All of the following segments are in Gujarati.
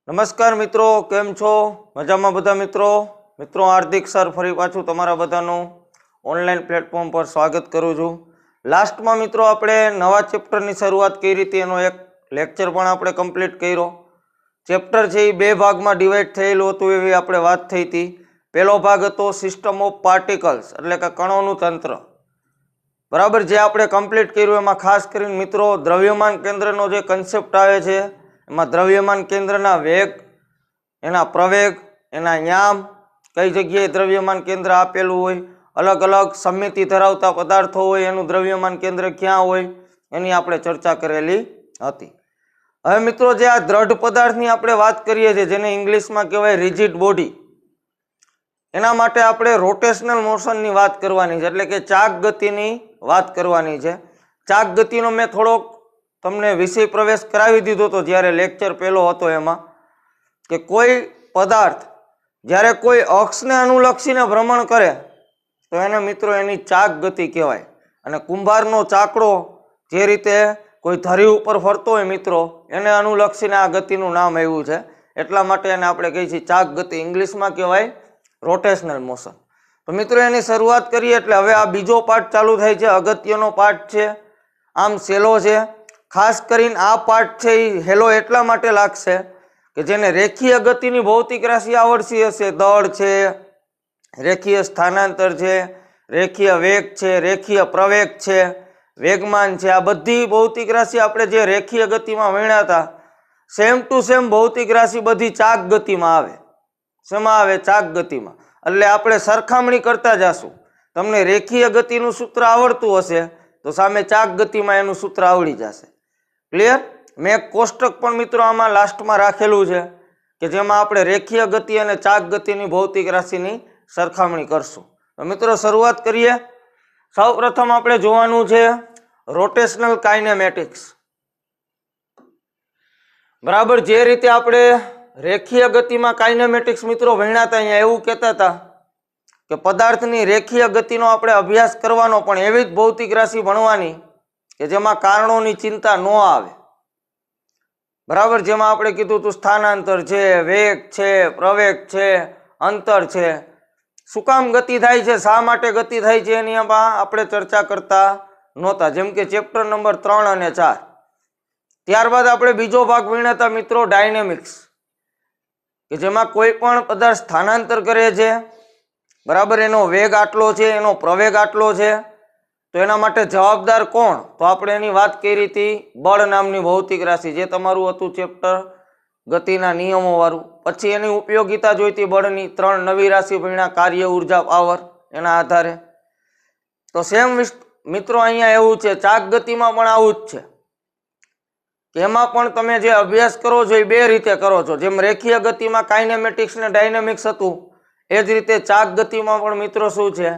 નમસ્કાર મિત્રો, કેમ છો? મજામાં બધા મિત્રો હાર્દિક સર ફરી પાછું તમારા બધાનું ઓનલાઈન પ્લેટફોર્મ પર સ્વાગત કરું છું। લાસ્ટમાં મિત્રો આપણે નવા ચેપ્ટરની શરૂઆત કરી હતી, એનો એક લેક્ચર પણ આપણે કમ્પ્લીટ કર્યો। ચેપ્ટર છે એ બે ભાગમાં ડિવાઈડ થયેલું હતું એવી આપણે વાત થઈ હતી। પહેલો ભાગ હતો સિસ્ટમ ઓફ પાર્ટિકલ્સ એટલે કે કણોનું તંત્ર, બરાબર, જે આપણે કમ્પ્લીટ કર્યું। એમાં ખાસ કરીને મિત્રો દ્રવ્યમાન કેન્દ્રનો જે કન્સેપ્ટ આવે છે એમાં દ્રવ્યમાન કેન્દ્રના વેગ, એના પ્રવેગ, એના યામ, કઈ જગ્યાએ દ્રવ્યમાન કેન્દ્ર આપેલું હોય, અલગ અલગ સમિતિ ધરાવતા પદાર્થો હોય એનું દ્રવ્યમાન કેન્દ્ર ક્યાં હોય એની આપણે ચર્ચા કરેલી હતી। હવે મિત્રો જે આ દ્રઢ પદાર્થની આપણે વાત કરીએ છીએ, જેને ઇંગ્લિશમાં કહેવાય રિજિડ બોડી, એના માટે આપણે રોટેશનલ મોશનની વાત કરવાની છે, એટલે કે ચાક ગતિની વાત કરવાની છે। ચાક ગતિનો મેં થોડોક તમને વિષય પ્રવેશ કરાવી દીધો હતો જ્યારે લેક્ચર પહેલો હતો એમાં, કે કોઈ પદાર્થ જ્યારે કોઈ અક્ષને અનુલક્ષીને ભ્રમણ કરે તો એને મિત્રો એની ચાક ગતિ કહેવાય। અને કુંભારનો ચાકડો જે રીતે કોઈ ધરી ઉપર ફરતો હોય મિત્રો, એને અનુલક્ષીને આ ગતિનું નામ આવ્યું છે, એટલા માટે એને આપણે કહીએ છીએ ચાક ગતિ, ઇંગ્લિશમાં કહેવાય રોટેશનલ મોશન। તો મિત્રો એની શરૂઆત કરીએ એટલે હવે આ બીજો પાર્ટ ચાલુ થાય છે, અગત્યનો પાર્ટ છે, આમ સહેલો છે। ખાસ કરીને આ પાર્ટ છે એ હેલો એટલા માટે લાગશે કે જેને રેખીય ગતિની ભૌતિક રાશિ આવડતી હશે, દળ છે, રેખીય સ્થાનાંતર છે, રેખીય વેગ છે, રેખીય પ્રવેગ છે, વેગમાન છે, આ બધી ભૌતિક રાશિ આપણે જે રેખીય ગતિમાં ભણ્યા હતા, સેમ ટુ સેમ ભૌતિક રાશિ બધી ચાક ગતિમાં આવે। શેમાં આવે? ચાક ગતિમાં। એટલે આપણે સરખામણી કરતા જશું। તમને રેખીય ગતિનું સૂત્ર આવડતું હશે તો સામે ચાક ગતિમાં એનું સૂત્ર આવડી જશે। ક્લિયર? મેં એક કોષ્ટક પણ મિત્રો આમાં લાસ્ટમાં રાખેલું છે કે જેમાં આપણે રેખીય ગતિ અને ચાક ગતિની ભૌતિક રાશિની સરખામણી કરશું। તો મિત્રો શરૂઆત કરીએ। સૌ પ્રથમ આપણે જોવાનું છે રોટેશનલ કાઇનેમેટિક્સ, બરાબર। જે રીતે આપણે રેખીય ગતિમાં કાઇનેમેટિક્સ મિત્રો ભણ્યા હતા, અહીંયા એવું કહેતા હતા કે પદાર્થની રેખીય ગતિનો આપણે અભ્યાસ કરવાનો, પણ એવી જ ભૌતિક રાશિ ભણવાની કે જેમાં કારણોની ચિંતા ન આવે, બરાબર। જેમાં આપણે કીધું હતું સ્થાનાંતર છે, વેગ છે, પ્રવેગ છે, અંતર છે, શું કામ ગતિ થાય છે, શા માટે ગતિ થાય છે, એની આપણે ચર્ચા કરતા નહોતા, જેમ કે ચેપ્ટર નંબર 3 અને 4। ત્યારબાદ આપણે બીજો ભાગ ભણ્યા હતા મિત્રો ડાયનેમિક્સ, કે જેમાં કોઈ પણ પદાર્થ સ્થાનાંતર કરે છે, બરાબર, એનો વેગ આટલો છે, એનો પ્રવેગ આટલો છે, તો એના માટે જવાબદાર કોણ? તો આપણે એની વાત કરી હતી બળ નામની ભૌતિક રાશિ, જે તમારું હતું ચેપ્ટર ગતિના નિયમો વાળું। પછી એની ઉપયોગિતા જોઈતી બળની, 3 નવી રાશિ ભણ્યા, કાર્ય, ઉર્જા, પાવર, એના આધારે। તો સેમ મિત્રો અહીંયા એવું છે, ચાક ગતિમાં પણ આવું જ છે કે એમાં પણ તમે જે અભ્યાસ કરો છો એ બે રીતે કરો છો। જેમ રેખીય ગતિમાં કાઇનેમેટિક્સ ને ડાયનેમિક્સ હતું, એ જ રીતે ચાક ગતિમાં પણ મિત્રો શું છે?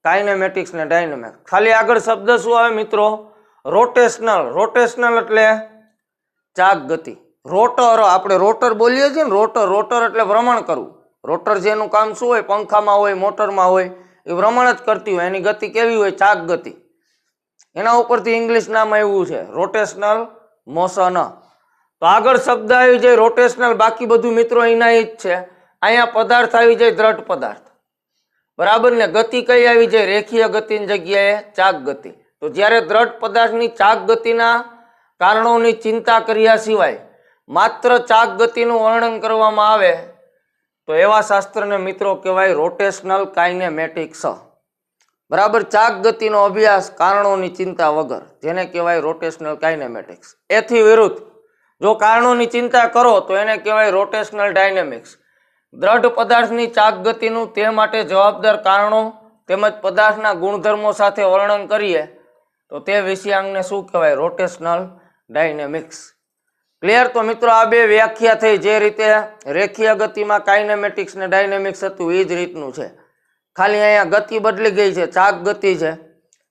કાઇનેમેટિક્સ ને ડાયનેમિક્સ। ખાલી આગળ શબ્દ શું આવે મિત્રો? રોટેશનલ। રોટેશનલ એટલે ચાક ગતિ। રોટર, આપણે રોટર બોલીએ છીએ ને, રોટર, રોટર એટલે ભ્રમણ કરવું। રોટર જેનું કામ શું હોય? પંખામાં હોય, મોટરમાં હોય, એ ભ્રમણ જ કરતી હોય, એની ગતિ કેવી હોય? ચાક ગતિ। એના ઉપરથી ઇંગ્લિશ નામ આવ્યું છે રોટેશનલ મોશન। તો આગળ શબ્દ આવી જાય રોટેશનલ, બાકી બધું મિત્રો એના જ છે। અહીંયા પદાર્થ આવી જાય દ્રઢ પદાર્થ, બરાબર ને? ગતિ કઈ આવી જાય? રેખીય ગતિની જગ્યાએ ચાક ગતિ। તો જ્યારે દ્રઢ પદાર્થની ચાક ગતિના કારણોની ચિંતા કર્યા સિવાય માત્ર ચાક ગતિનું વર્ણન કરવામાં આવે તો એવા શાસ્ત્રને મિત્રો કહેવાય રોટેશનલ કાઇનેમેટિક્સ, બરાબર। ચાક ગતિનો અભ્યાસ કારણોની ચિંતા વગર, જેને કહેવાય રોટેશનલ કાઇનેમેટિક્સ। એથી વિરુદ્ધ જો કારણોની ચિંતા કરો તો એને કહેવાય રોટેશનલ ડાયનેમિક્સ। દ્રઢ પદાર્થની ચાક ગતિનું તે માટે જવાબદાર કારણો તેમજ પદાર્થના ગુણધર્મો સાથે વર્ણન કરીએ તો તે વિષયાંગને શું કહેવાય? Rotational dynamics. ક્લિયર? તો મિત્રો આ બે વ્યાખ્યા થઈ, જે રીતે રેખીય ગતિમાં કાઇનેમેટિક્સ ને ડાયનેમિક્સ હતું એ જ રીતનું છે, ખાલી અહીંયા ગતિ બદલી ગઈ છે, ચાક ગતિ છે,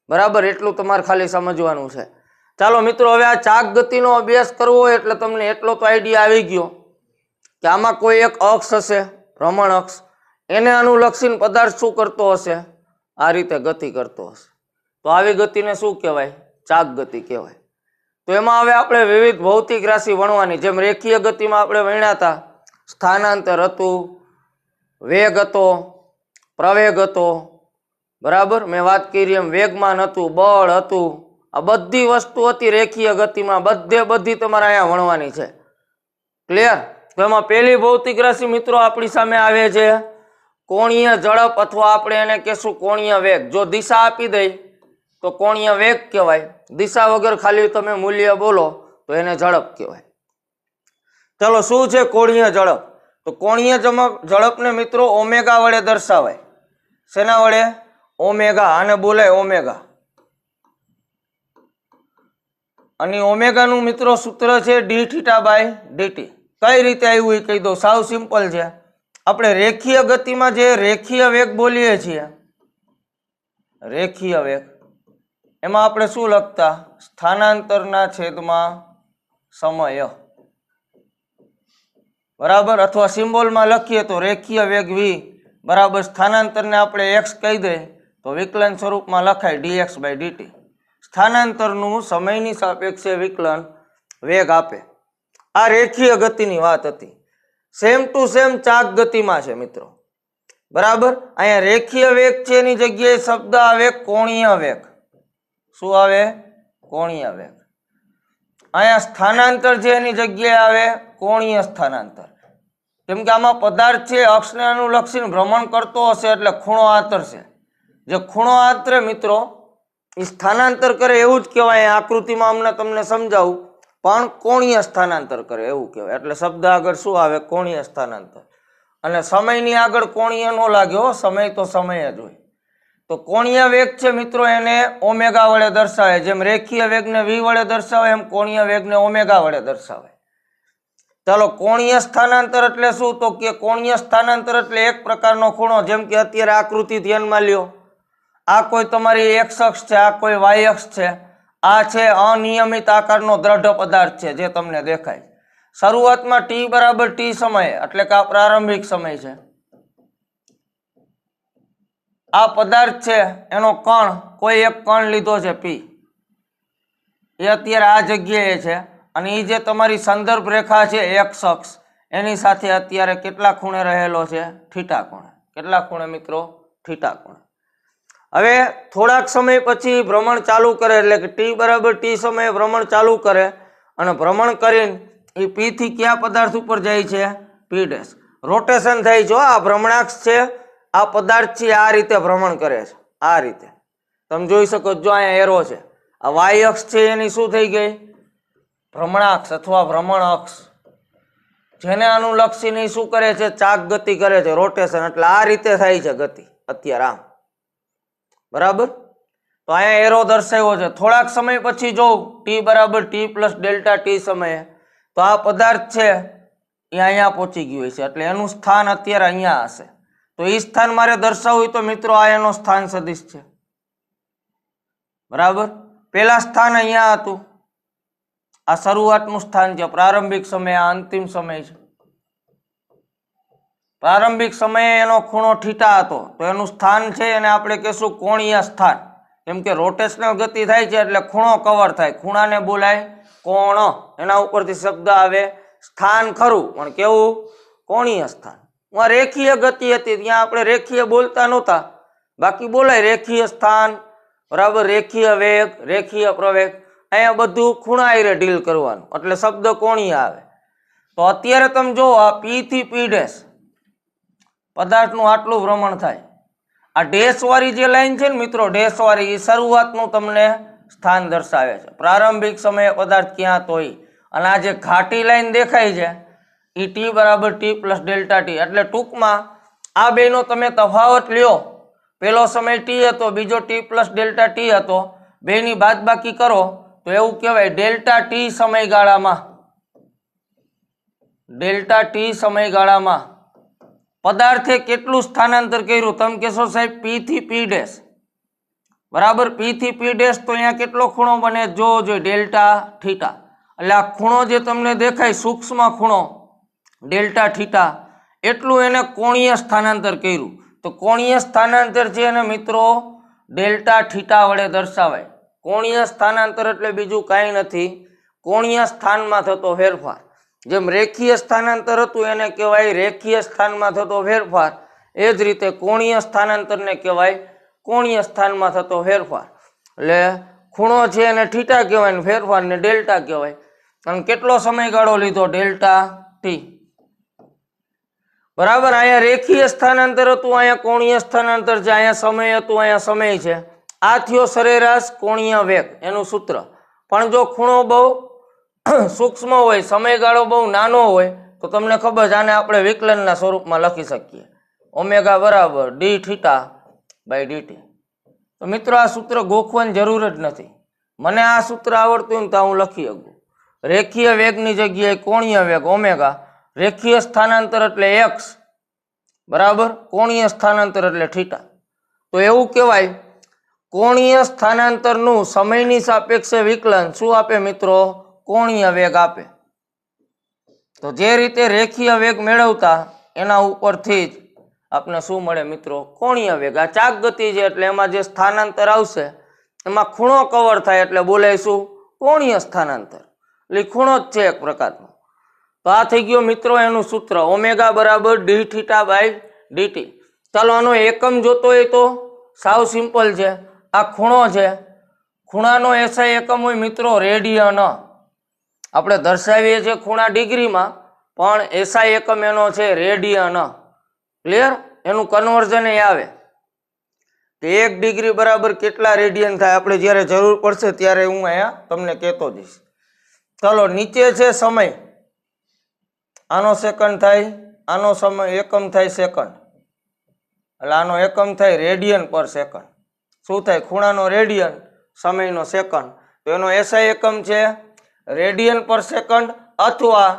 બરાબર, એટલું તમારે ખાલી સમજવાનું છે। ચાલો મિત્રો, હવે આ ચાક ગતિનો અભ્યાસ કરવો હોય એટલે તમને એટલો તો આઈડિયા આવી ગયો કે આમાં કોઈ એક અક્ષ હશે, ભ્રમણ અક્ષ, એને અનુલક્ષીને પદાર્થ શું કરતો હશે? આ રીતે ગતિ કરતો હશે। તો આવી ગતિને શું કહેવાય? ચાક ગતિ કહેવાય। તો એમાં હવે આપણે વિવિધ ભૌતિક રાશિ ભણવાની, જેમ રેખીય ગતિમાં આપણે ભણ્યા હતા સ્થાનાંતર હતું, વેગ હતો, પ્રવેગ હતો, બરાબર. મેં વાત કરી એમ વેગમાન હતું, બળ હતું, આ બધી વસ્તુ હતી રેખીય ગતિમાં, બધી તમારે અહીંયા ભણવાની છે. ક્લિયર? તો એમાં પહેલી ભૌતિક રાશિ મિત્રો આપણી સામે આવે છે કોણીય ઝડપ, અથવા આપણે એને કહેશું કોણીય વેગ. જો દિશા આપી દઈ તો કોણીય વેગ કહેવાય, દિશા વગર ખાલી તમે મૂલ્ય બોલો તો એને ઝડપ કહેવાય. ચલો, શું છે કોણીય ઝડપ? તો કોણીય ઝડપને મિત્રો ઓમેગા વડે દર્શાવાય. શેના વડે? ઓમેગા. આને બોલાય ઓમેગા. અને ઓમેગાનું મિત્રો સૂત્ર છે ડી થીટા બાય ડીટી. કઈ રીતે આવ્યું એ કહી દો, સાવ સિમ્પલ છે. આપણે રેખીય ગતિમાં જે રેખીય વેગ બોલીએ છીએ, રેખીય વેગ, એમાં આપણે શું લખતા? સ્થાનાંતરના છેદમાં સમય, બરાબર. અથવા સિમ્બોલમાં લખીએ તો રેખીય વેગ વી બરાબર સ્થાનાંતરને આપણે એક્સ કહી દઈએ તો વિકલન સ્વરૂપમાં લખાય ડીએક્સ બાય ડીટી. સ્થાનાંતરનું સમયની સાપેક્ષે વિકલન વેગ આપે. આ રેખીય ગતિની વાત હતી. સેમ ટુ સેમ ચાક ગતિમાં છે મિત્રો, બરાબર. અહીંયા રેખીય વેગ છે એની જગ્યાએ શબ્દ આવે કોણીય વેગ. શું આવે? કોણીય વેગ. અહીંયા સ્થાનાંતર છે એની જગ્યાએ આવે કોણીય સ્થાનાંતર. કેમ કે આમાં પદાર્થ છે અક્ષને અનુલક્ષીને ભ્રમણ કરતો હશે એટલે ખૂણો આંતરશે. જે ખૂણો આંતરે મિત્રો એ સ્થાનાંતર કરે એવું જ કહેવાય. આકૃતિમાં અમને તમને સમજાવું, પણ કોણીય સ્થાનાંતર કરે એવું કહેવાય. એટલે શબ્દ આગળ શું આવે? કોણીય સ્થાનાંતર. અને સમયની આગળ કોણીય નો લાગ્યો, સમય તો સમય જ હોય. તો કોણીય વેગ છે મિત્રો એને ઓમેગા વડે દર્શાવે. જેમ રેખીય વેગને વી વડે દર્શાવે એમ કોણીય વેગને ઓમેગા વડે દર્શાવે. ચાલો, કોણીય સ્થાનાંતર એટલે શું? તો કે કોણીય સ્થાનાંતર એટલે એક પ્રકારનો ખૂણો. જેમ કે અત્યારે આકૃતિ ધ્યાનમાં લ્યો, આ કોઈ તમારી એક્સ અક્ષ છે, આ કોઈ વાય અક્ષ છે. આ છે અનિયમિત આકારનો દ્રઢ પદાર્થ છે જે તમને દેખાય. શરૂઆતમાં ટી બરાબર ટી સમયે, એટલે કે આ પ્રારંભિક સમય છે. આ પદાર્થ છે એનો કણ, કોઈ એક કણ લીધો છે પી, એ અત્યારે આ જગ્યાએ છે. અને એ જે તમારી સંદર્ભ રેખા છે એક્સ અક્ષ, એની સાથે અત્યારે કેટલા ખૂણે રહેલો છે? થીટા ખૂણે. કેટલા ખૂણે મિત્રો? થીટા ખૂણે. હવે થોડાક સમય પછી ભ્રમણ ચાલુ કરે, એટલે કે ટી બરાબર ટી સમયે ભ્રમણ ચાલુ કરે અને ભ્રમણ કરીને એ પી થી કયા પદાર્થ ઉપર જાય છે? પી ડેશ. રોટેશન થાય છે. આ ભ્રમણાક્ષ છે, આ પદાર્થ છે આ રીતે ભ્રમણ કરે છે. આ રીતે તમે જોઈ શકો. જો અહીંયા એરો છે, આ વાય અક્ષ છે એની શું થઈ ગઈ? ભ્રમણાક્ષ અથવા ભ્રમણ અક્ષ. જેને અનુલક્ષીને શું કરે છે? ચાક ગતિ કરે છે, રોટેશન. એટલે આ રીતે થાય છે ગતિ અત્યારે આમ, બરાબર. તો અહીંયા એરો દર્શાવ્યો છે. થોડાક સમય પછી જો ટી બરાબર ટી પ્લસ ડેલ્ટા ટી સમયે, તો આ પદાર્થ છે એ અહીંયા પહોંચી ગયું છે. એટલે એનું સ્થાન અત્યારે અહીંયા હશે. તો એ સ્થાન મારે દર્શાવવું તો મિત્રો આ એનો સ્થાન સદિશ છે, બરાબર. પેલા સ્થાન અહીંયા હતું, આ શરૂઆતનું સ્થાન છે. પ્રારંભિક સમય, આ અંતિમ સમય છે. પ્રારંભિક સમયે એનો ખૂણો થીટા હતો, તો એનું સ્થાન છે એને આપણે કહેશું કોણીય સ્થાન. કેમ કે રોટેશનલ ગતિ થાય છે એટલે ખૂણો કવર થાય. ખૂણાને બોલાય કોણ. એના ઉપરથી શબ્દ આવે સ્થાન. ખરું, પણ કેવું? કોણીય સ્થાન. રેખીય ગતિ હતી ત્યાં આપણે રેખીય બોલતા નહોતા, બાકી બોલાય રેખીય સ્થાન, બરાબર. રેખીય વેગ, રેખીય પ્રવેગ. અહીંયા બધું ખૂણાય ડીલ કરવાનું, એટલે શબ્દ કોણીય આવે. તો અત્યારે તમે જો આ પી થી પી ડેશ પદાર્થનું આટલું ભ્રમણ થાય. આ ડેશ વાળી જે લાઈન છે ને મિત્રો, ડેશ વાળી, એ શરૂઆતનું તમને સ્થાન દર્શાવે છે. પ્રારંભિક સમયે પદાર્થ ક્યાં તો. અને આ જે ઘાટી લાઈન દેખાય છે એ ટી બરાબર ટી પ્લસ ડેલ્ટા ટી. એટલે ટૂંકમાં આ બેનો તમે તફાવત લ્યો, પેલો સમય ટી હતો, બીજો ટી પ્લસ ડેલ્ટા ટી હતો, બેની બાદબાકી કરો તો એવું કહેવાય ડેલ્ટા ટી સમયગાળામાં, ડેલ્ટા ટી સમયગાળામાં પદાર્થે કેટલું સ્થાનાંતર કર્યું? તમે કહેશો સાહેબ પી થી પી ડેશ, બરાબર. પી થી પી ડેશ તો અહીંયા કેટલો ખૂણો બને? જો ડેલ્ટા થીટા. એટલે આ ખૂણો જે તમને દેખાય સૂક્ષ્મ ખૂણો ડેલ્ટા થીટા, એટલું એને કોણીય સ્થાનાંતર કર્યું. તો કોણીય સ્થાનાંતર છે એને મિત્રો ડેલ્ટા થીટા વડે દર્શાવાય. કોણીય સ્થાનાંતર એટલે બીજું કાંઈ નથી, કોણીય સ્થાનમાં થતો ફેરફાર. જેમ રેખીય સ્થાનાંતર હતું એને કહેવાય રેખીય સ્થાનમાં થતો ફેરફાર, એ જ રીતે કોણીય સ્થાનાંતરને કહેવાય કોણીય સ્થાનમાં થતો ફેરફાર. એટલે ખૂણો છે એને થીટા કહેવાય ને ફેરફારને ડેલ્ટા કહેવાય. અને કેટલો સમયગાળો લીધો? Delta T. બરાબર. અહીંયા રેખીય સ્થાનાંતર હતું, અહીંયા કોણીય સ્થાનાંતર છે, અહીંયા સમય હતું, અહીંયા સમય છે. આ થયો સરેરાશ કોણીય વેગ, એનું સૂત્ર. પણ જો ખૂણો બહુ સૂક્ષ્મ હોય, સમયગાળો બહુ નાનો હોય, તો તમને ખબર છે આને આપણે વિકલનના સ્વરૂપમાં લખી શકીએ, ઓમેગા બરાબર ડી થીટા બાય ડીટી. તો મિત્રો આ સૂત્ર ગોખવાની જરૂર જ નથી. મને આ સૂત્ર આવડતું હોય ને તો હું લખી શકું. રેખીય વેગની જગ્યાએ કોણીય વેગ ઓમેગા, રેખીય સ્થાનાંતર એટલે એક્સ બરાબર, કોણીય સ્થાનાંતર એટલે થીટા. તો એવું કહેવાય કોણીય સ્થાનાંતરનું સમયની સાપેક્ષે વિકલન શું આપે મિત્રો? કોણીય વેગ આપે. તો જે રીતે રેખીય વેગ મેળવતા એના ઉપરથી જ આપણે શું મળે મિત્રો? કોણીય વેગ. આ ચાક ગતિ છે એટલે એમાં જે સ્થાનાંતર આવશે એમાં ખૂણો કવર થાય એટલે બોલાય શું? કોણીય સ્થાનાંતર. એટલે ખૂણો જ છે એક પ્રકારનો. તો આ થઈ ગયો મિત્રો એનું સૂત્ર, ઓમેગા બરાબર ડી થીટા બાય ડીટી. ચાલો આનો એકમ જોતો હોય તો સાવ સિમ્પલ છે. આ ખૂણો છે, ખૂણાનો એસઆઈ એકમ હોય મિત્રો રેડિયન. આપણે દર્શાવીએ છીએ ખૂણા ડિગ્રીમાં, પણ એસઆઈ એકમ એનો છે રેડિયન. ક્લિયર? એનું કન્વર્ઝન એ આવે કે 1 ડિગ્રી બરાબર કેટલા રેડિયન થાય. આપણે જ્યારે જરૂર પડશે ત્યારે હું અહીંયા તમને કહેતો જઈશ. ચાલો નીચે છે સમય, આનો સેકન્ડ થાય, આનો સમય એકમ થાય સેકન્ડ, એટલે આનો એકમ થાય રેડિયન પર સેકન્ડ. શું થાય? ખૂણાનો રેડિયન, સમયનો સેકન્ડ. તો એનો એસઆઈ એકમ છે રેડિયન પર સેકન્ડ, અથવા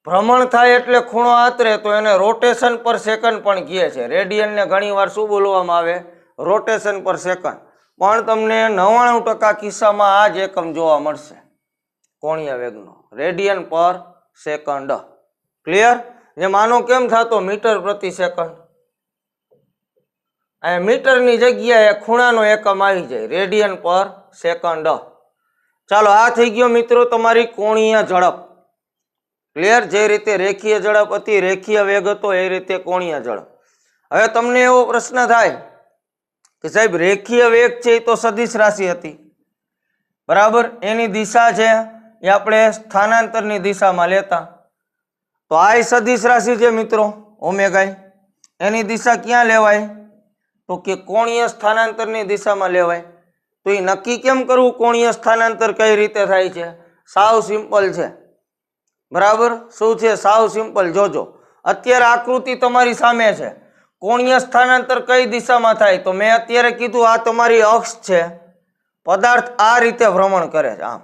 ભ્રમણ થાય એટલે ખૂણો આતરે તો એને રોટેશન પર સેકન્ડ પણ કહે છે. રેડિયનને ઘણીવાર શું બોલવામાં આવે? રોટેશન પર સેકન્ડ. પણ તમને 99% કિસ્સામાં આ જ એકમ જોવા મળશે કોણીય વેગનો, રેડિયન પર સેકન્ડ. ક્લિયર? જેમ આનો કેમ થતો મીટર પ્રતિ સેકન્ડ, આ મીટરની જગ્યાએ ખૂણાનો એકમ આવી જાય રેડિયન પર સેકન્ડ. ચાલો આ થઈ ગયો મિત્રો તમારી કોણીય ઝડપ. ક્લિયર? જે રીતે રેખીય ઝડપ હતી, રેખીય વેગ હતો, એ રીતે કોણીય ઝડપ. હવે તમને એવો પ્રશ્ન થાય કે સાહેબ રેખીય વેગ છે એ તો સદિશ રાશિ હતી બરાબર, એની દિશા છે એ આપણે સ્થાનાંતરની દિશામાં લેતા. તો આ સદિશ રાશિ છે મિત્રો ઓમેગા, એની દિશા ક્યાં લેવાય? તો કે કોણીય સ્થાનાંતરની દિશામાં લેવાય. તો એ નક્કી કેમ કરવું કોણીય સ્થાનાંતર કઈ રીતે થાય છે? સાવ સિમ્પલ છે બરાબર. શું છે? સાવ સિમ્પલ. જોજો અત્યારે આકૃતિ તમારી સામે છે. કોણીય સ્થાનાંતર કઈ દિશામાં થાય? તો મેં અત્યારે કીધું આ તમારી અક્ષ છે, પદાર્થ આ રીતે ભ્રમણ કરે છે. આમ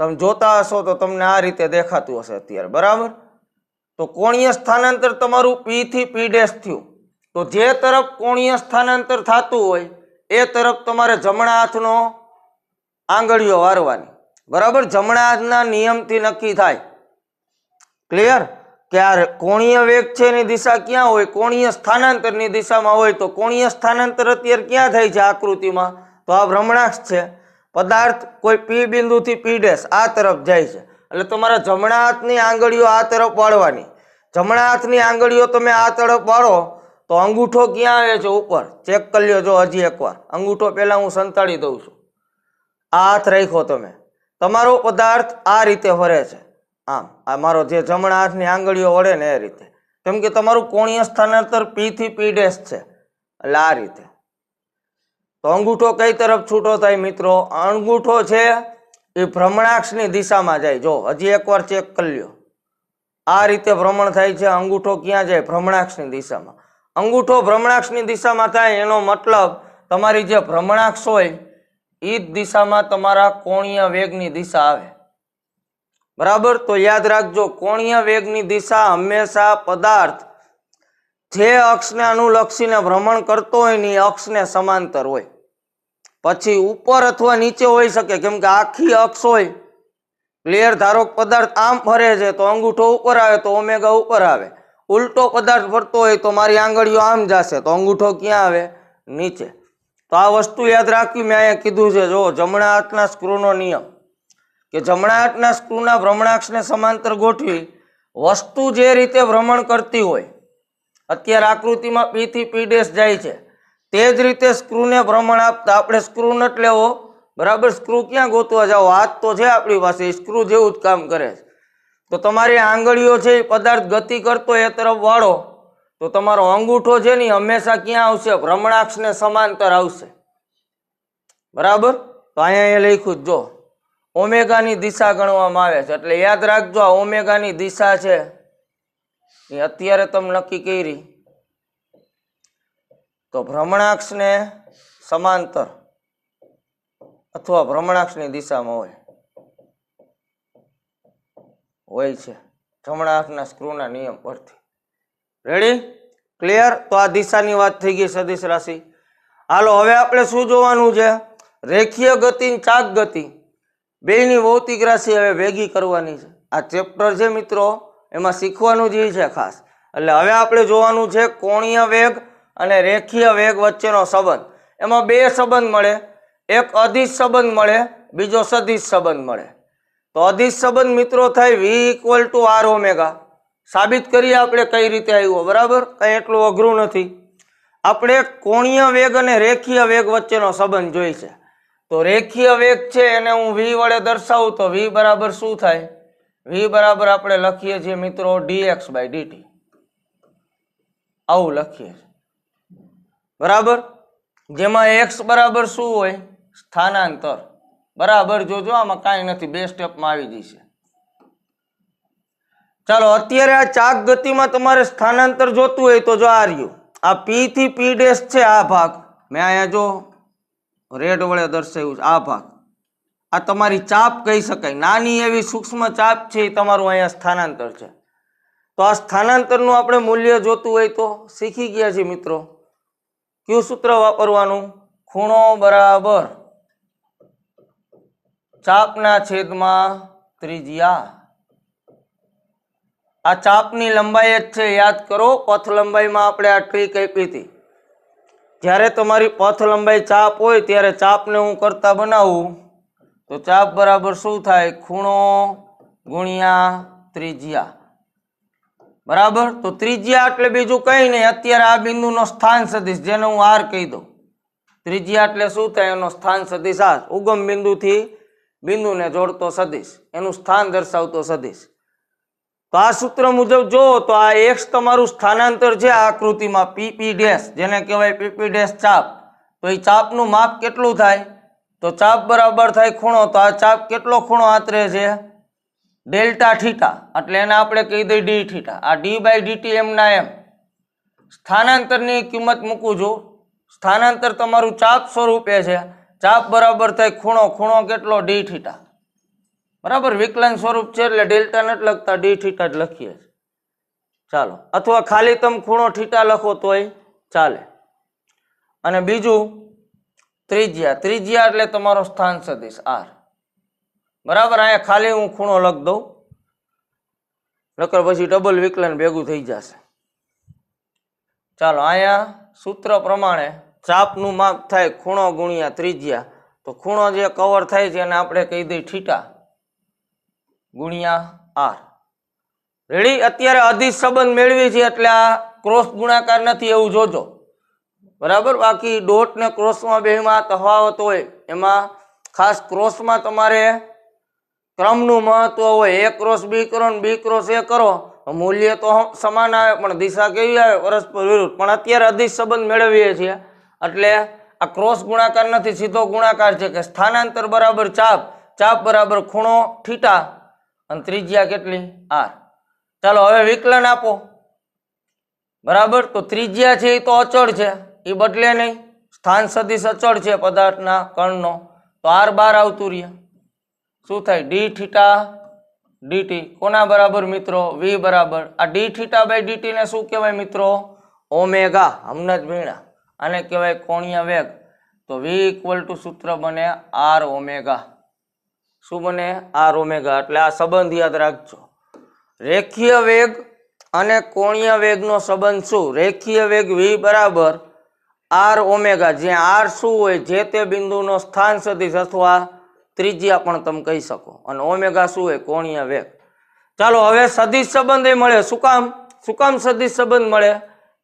તમે જોતા હશો તો તમને આ રીતે દેખાતું હશે અત્યારે બરાબર. તો કોણીય સ્થાનાંતર તમારું પી થી પી ડેશ થયું. તો જે તરફ કોણીય સ્થાનાંતર થતું હોય એ તરફ તમારે જમણા હાથનો આંગળીઓ વારવાની બરાબર. જમણા હાથના નિયમથી નક્કી થાય. ક્લિયર? કે આ કોણીય વેગ છે એની દિશા ક્યાં હોય? કોણીય સ્થાનાંતરની દિશામાં હોય. તો કોણીય સ્થાનાંતર અત્યારે ક્યાં થાય છે આકૃતિમાં? તો આ ભ્રમણાક્ષ છે, પદાર્થ કોઈ પી બિંદુથી પી ડેશ આ તરફ જાય છે. એટલે તમારા જમણા હાથની આંગળીઓ આ તરફ વાળવાની. જમણા હાથની આંગળીઓ તમે આ તરફ વાળો તો અંગૂઠો ક્યાં આવે છે? ઉપર. ચેક કરી લ્યો. જો હજી એકવાર અંગૂઠો પહેલા હું સંતાડી દઉં છું. આ હાથ રાખ્યો તમે, તમારો પદાર્થ આ રીતે ફરે છે આમ. આ મારો જે જમણા હાથની આંગળીઓ વળે ને એ રીતે, કેમ કે તમારું કોણીય સ્થાનાંતર પી થી પી ડેશ છે એટલે આ રીતે. તો અંગૂઠો કઈ તરફ છૂટો થાય મિત્રો? અંગૂઠો છે એ ભ્રમણાક્ષની દિશામાં જાય. જો હજી એકવાર ચેક કરી લ્યો. આ રીતે ભ્રમણ થાય છે. અંગૂઠો ક્યાં જાય? ભ્રમણાક્ષની દિશામાં. અંગૂઠો ભ્રમણાક્ષની દિશામાં થાય એનો મતલબ તમારી જે ભ્રમણાક્ષ હોય એ જ દિશામાં તમારા કોણીય વેગની દિશા આવે બરાબર. તો યાદ રાખજો કોણીય વેગની દિશા હંમેશા પદાર્થ જે અક્ષને અનુલક્ષીને ભ્રમણ કરતો હોય ને એ અક્ષને સમાંતર હોય. પછી ઉપર અથવા નીચે હોઈ શકે, કેમ કે આખી અક્ષ હોય. ક્લિયર? ધારો પદાર્થ આમ ફરે છે તો અંગૂઠો ઉપર આવે તો ઓમેગા ઉપર આવે. ઉલટો પદાર્થ ફરતો હોય તો મારી આંગળીઓ આમ જશે તો અંગૂઠો ક્યાં આવે? નીચે. તો આ વસ્તુ યાદ રાખવી. મેં અહીંયા કીધું છે જો જમણા હાથના સ્ક્રૂનો નિયમ કે જમણા હાથના સ્ક્રૂના ભ્રમણાક્ષને સમાંતર ગોઠવી વસ્તુ જે રીતે ભ્રમણ કરતી હોય, અત્યારે આકૃતિમાં P થી P' જાય છે, તે જ રીતે સ્ક્રૂને ભ્રમણ આપતા આપણે સ્ક્રૂ નટ લેવો, બરાબર. સ્ક્રૂ ક્યાં ગોતવા જાઓ? હાથ તો છે આપણી પાસે, સ્ક્રૂ જેવું જ કામ કરે છે. તો તમારી આંગળીઓ છે એ પદાર્થ ગતિ કરતો એ તરફ વાળો તો તમારો અંગૂઠો છે ને હંમેશા ક્યાં આવશે? ભ્રમણાક્ષને સમાંતર આવશે, બરાબર. તો અહીંયા એ લખ્યું જો ઓમેગાની દિશા ગણવામાં આવે છે, એટલે યાદ રાખજો આ ઓમેગાની દિશા છે એ અત્યારે તમે નક્કી કરી તો ભ્રમણાક્ષને સમાંતર અથવા ભ્રમણાક્ષની દિશામાં હોય છે જમણા હાથના સ્ક્રૂના નિયમ પરથી. રેડી? ક્લિયર? તો આ દિશાની વાત થઈ ગઈ સદિશ રાશિ. હાલો હવે આપણે શું જોવાનું છે? રેખીય ગતિ ને ચાક ગતિ બેયની ભૌતિક રાશિ હવે ભેગી કરવાની છે. આ ચેપ્ટર છે મિત્રો એમાં શીખવાનું જ છે ખાસ. એટલે હવે આપણે જોવાનું છે કોણીય વેગ અને રેખીય વેગ વચ્ચેનો સંબંધ. એમાં બે સંબંધ મળે, એક અદિશ સંબંધ મળે, બીજો સદિશ સંબંધ મળે. તો અદિશ સંબંધ મિત્રો થાય V = R ઓમેગા. સાબિત કરીએ આપણે કઈ રીતે આવ્યો, બરાબર. કઈ એટલું અઘરું નથી. આપણે કોણીય વેગ અને રેખીય વેગ વચ્ચેનો સંબંધ જોઈ છે. તો રેખીય વેગ છે એને હું V વડે દર્શાવું તો V બરાબર શું થાય? V બરાબર આપણે લખીએ છીએ મિત્રો dx/dt. આવું લખીએ છીએ, બરાબર. જેમાં x બરાબર શું હોય? સ્થાનાંતર, બરાબર. જોજો આમાં કાંઈ નથી, બે સ્ટેપમાં આવી જશે. ચાલો અત્યારે આ ચાક ગતિમાં તમારે સ્થાનાંતર જોતું હોય તો જો આ રહ્યું, આ P થી P' છે આ ભાગ, મેં અહીંયા જો રેડ વડે દર્શાવ્યું છે આ ભાગ, આ તમારી ચાપ કહી શકાય, નાની એવી સૂક્ષ્મ ચાપ છે એ તમારું અહીંયા સ્થાનાંતર છે. તો આ સ્થાનાંતરનું આપણે મૂલ્ય જોતું હોય તો શીખી ગયા છીએ મિત્રો. કયું સૂત્ર વાપરવાનું? ખૂણો બરાબર ચાપના છેદમાં ત્રિજ્યા. આ ચાપની લંબાઈ જ છે, યાદ કરો. પથ લંબાઈમાં આપણે આ ટ્રીક આપી હતી. જ્યારે તમારી પથ લંબાઈ ચાપ હોય ત્યારે ચાપને હું કરતા બનાવું તો ચાપ બરાબર શું થાય? ખૂણો ગુણ્યા ત્રિજ્યા, બરાબર. તો ત્રિજ્યા એટલે બીજું કઈ નહીં, અત્યારે આ બિંદુનો સ્થાન સદિશ જેને હું R કહી દઉં. ત્રિજ્યા એટલે શું થાય? એનો સ્થાન સદિશ R, ઉગમ બિંદુથી બિંદુને જોડતો સદિશ, એનું સ્થાન દર્શાવતો સદિશ. તો આ સૂત્ર મુજબ જો તો આ x તમારું સ્થાનાંતર છે આ આકૃતિમાં PP' જેને કહેવાય PP' ચાપ. તો એ ચાપનું માપ કેટલું થાય? તો ચાપ બરાબર થાય ખૂણો. તો આ ચાપ કેટલો ખૂણો આતરે છે? ડેલ્ટા થીટા, એટલે એને આપણે કહી દઈએ d થીટા. આ d/dt એમના એમ. સ્થાનાંતરની કિંમત મૂકું છું. સ્થાનાંતર તમારું ચાપ સ્વરૂપે છે. ચાપ બરાબર થાય ખૂણો, ખૂણો કેટલો? d થીટા, બરાબર. વિકલન સ્વરૂપ છે એટલે ડેલ્ટા નથી લખતા, d થીટા જ લખીએ. ચાલો, અથવા ખાલી તમે ખૂણો થીટા લખો તોય ચાલે. અને બીજું ત્રિજ્યા. ત્રિજ્યા એટલે તમારો સ્થાન સદિશ R, બરાબર. અહીંયા ખાલી હું ખૂણો લખ દઉં, નકર પછી ડબલ વિકલન ભેગું થઈ જશે. ચાલો, અહીંયા સૂત્ર પ્રમાણે ચાપનું માપ થાય ખૂણો ગુણ્યા ત્રિજ્યા. તો ખૂણો જે કવર થાય છે એને આપણે કહી દઈએ થીટા ગુણ્યા R. રેડી? અત્યારે અદિશ સંબંધ મેળવી છે એટલે આ ક્રોસ ગુણાકાર નથી એવું જોજો, બરાબર. બાકી ડોટ ને ક્રોસમાં બેમાં તફાવત હોય, એમાં ખાસ ક્રોસમાં તમારે ક્રમનું મહત્વ હોય. A ક્રોસ B કરો ને B ક્રોસ A કરો, મૂલ્ય તો સમાન આવે પણ દિશા કેવી આવે? પરસ્પર વિરુદ્ધ. પણ અત્યારે અદિશ સંબંધ મેળવીએ છીએ એટલે આ ક્રોસ ગુણાકાર નથી, સીધો ગુણાકાર છે કે સ્થાનાંતર બરાબર ચાપ, ચાપ બરાબર ખૂણો થીટા અને ત્રિજ્યા કેટલી? R. ચાલો હવે વિકલન આપો, બરાબર. તો ત્રિજ્યા છે એ તો અચળ છે, એ બદલે નહીં. સ્થાન સદિશ અચળ છે પદાર્થના કણનો, તો R બાર આવતું રહે. શું થાય? d theta dt. કોના બરાબર મિત્રો? V બરાબર. આ d θ/dt ને શું કહેવાય મિત્રો? ઓમેગા. હમણાં જ ભણ્યા, આને કહેવાય કોણીય વેગ. તો V = સૂત્ર બને R ઓમેગા. શું બને? R omega. એટલે આ સંબંધ યાદ રાખજો. રેખીય વેગ અને કોણીય વેગનો સંબંધ શું? રેખીય વેગ V બરાબર R ઓમેગા, જ્યાં R શું હોય? જે તે બિંદુનો સ્થાન સદિશ અથવા ત્રિજ્યા પણ તમે કહી શકો, અને ઓમેગા શું હોય? કોણીય વેગ. ચાલો હવે સદિશ સંબંધ એ મળે. શું કામ સદિશ સંબંધ મળે?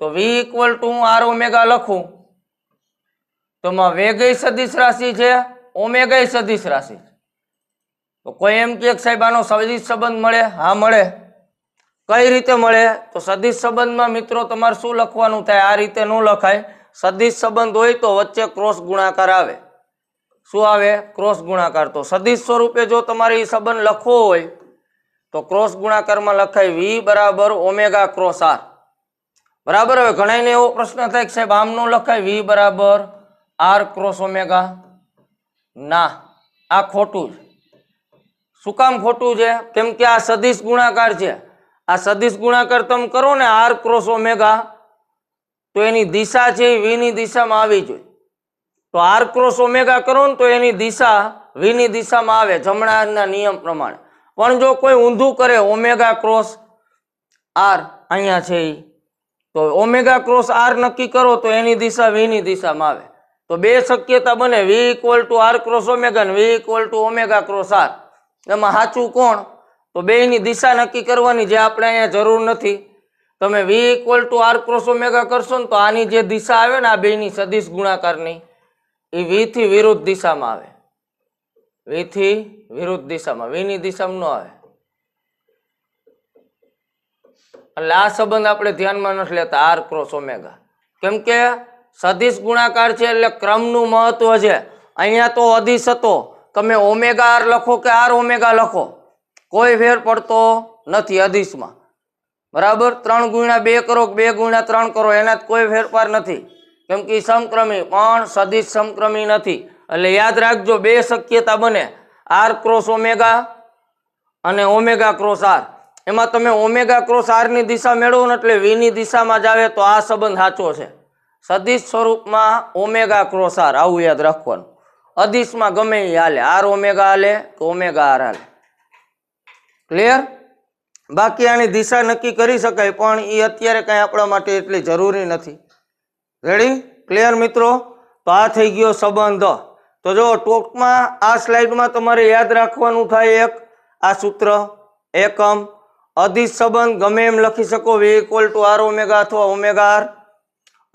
તો v equal to R omega લખું તો એમાં વેગય સદિશ રાશિ છે, ઓમેગા સદિશ રાશિ છે. તો કોઈ એમ કે સાહેબ આનો સદિશ સંબંધ મળે? હા મળે. કઈ રીતે મળે? તો સદિશ સંબંધમાં મિત્રો તમારે શું લખવાનું થાય? આ રીતે ન લખાય. સદિશ સંબંધ હોય તો વચ્ચે ક્રોસ ગુણાકાર આવે. શું આવે? ક્રોસ ગુણાકાર. તો સદિશ સ્વરૂપે જો તમારે એ સંબંધ લખવો હોય તો ક્રોસ ગુણાકારમાં લખાય v બરાબર ઓમેગા ક્રોસ આર. બરાબર. હવે ઘણાને એવો પ્રશ્ન થાય કે સાહેબ આમ નો લખાય v બરાબર આર ક્રોસ ઓમેગા. ના, આ ખોટું છે. શું કામ ખોટું છે? કેમ કે આ સદિશ ગુણાકાર છે. આ સદિશ ગુણાકાર તમે કરો ને આર ક્રોસ ઓમેગા, તો એની દિશા છે v ની દિશામાં આવી જોઈએ. તો આર ક્રોસ ઓમેગા કરો ને તો એની દિશા v ની દિશામાં આવે જમણા હાથના નિયમ પ્રમાણે. પણ જો કોઈ ઊંધું કરે ઓમેગા ક્રોસ આર, અહીંયા છે ઈ, તો ઓમેગા ક્રોસ આર નક્કી કરો તો એની દિશા v ની દિશામાં આવે. તો બે શક્યતા બને, v equal to R cross omega અને v equal to omega cross R. એમાં સાચું કોણ? તો બેયની દિશા નક્કી કરવાની, જે આપણે અહીંયા જરૂર નથી. તમે v equal to R cross omega કરશો ને તો આની જે દિશા આવે ને આ બેયની સદિશ ગુણાકારની, એ v થી વિરુદ્ધ દિશામાં આવે. v થી વિરુદ્ધ દિશામાં, v ની દિશામાં ન આવે. એટલે આ સંબંધ આપણે ધ્યાનમાં નથી લેતા આર ક્રોસ ઓમેગા. કેમ કે સદિશ ગુણાકાર છે એટલે ક્રમનું મહત્વ છે. અહીંયા તો અદિશ હતો, તમે ઓમેગા આર લખો કે આર ઓમેગા લખો કોઈ ફેર પડતો નથી અદિશમાં. બરાબર. 3 ગુણ્યા 2 કરો, 2 ગુણ્યા 3 કરો, એના કોઈ ફેરફાર નથી. કેમ કે સમક્રમી પણ સદિશ સમક્રમી નથી. એટલે યાદ રાખજો, બે શક્યતા બને, આર ક્રોસ ઓમેગા અને ઓમેગા ક્રોસ આર. એમાં તમે ઓમેગા ક્રોસ આર ની દિશા મેળવો ને એટલે v ની દિશામાં જ આવે, તો આ સંબંધ સાચો છે. સદિશ સ્વરૂપમાં ઓમેગા ક્રોસ આર, આવું યાદ રાખવાનું. અદિશમાં ગમે એ હાલે, આર ઓમેગા હાલે કે ઓમેગા આર હાલે. ક્લિયર? બાકી આની દિશા નક્કી કરી શકાય, પણ એ અત્યારે કઈ આપણા માટે એટલી જરૂરી નથી. રેડી? ક્લિયર મિત્રો? તો આ થઈ ગયો સંબંધ. તો જો ટોપમાં આ સ્લાઇડમાં તમારે યાદ રાખવાનું થાય એક આ સૂત્ર, એકમ અદિશ સંબંધ ગમે એમ લખી શકો, v equal to R omega અથવા ઓમેગા આર.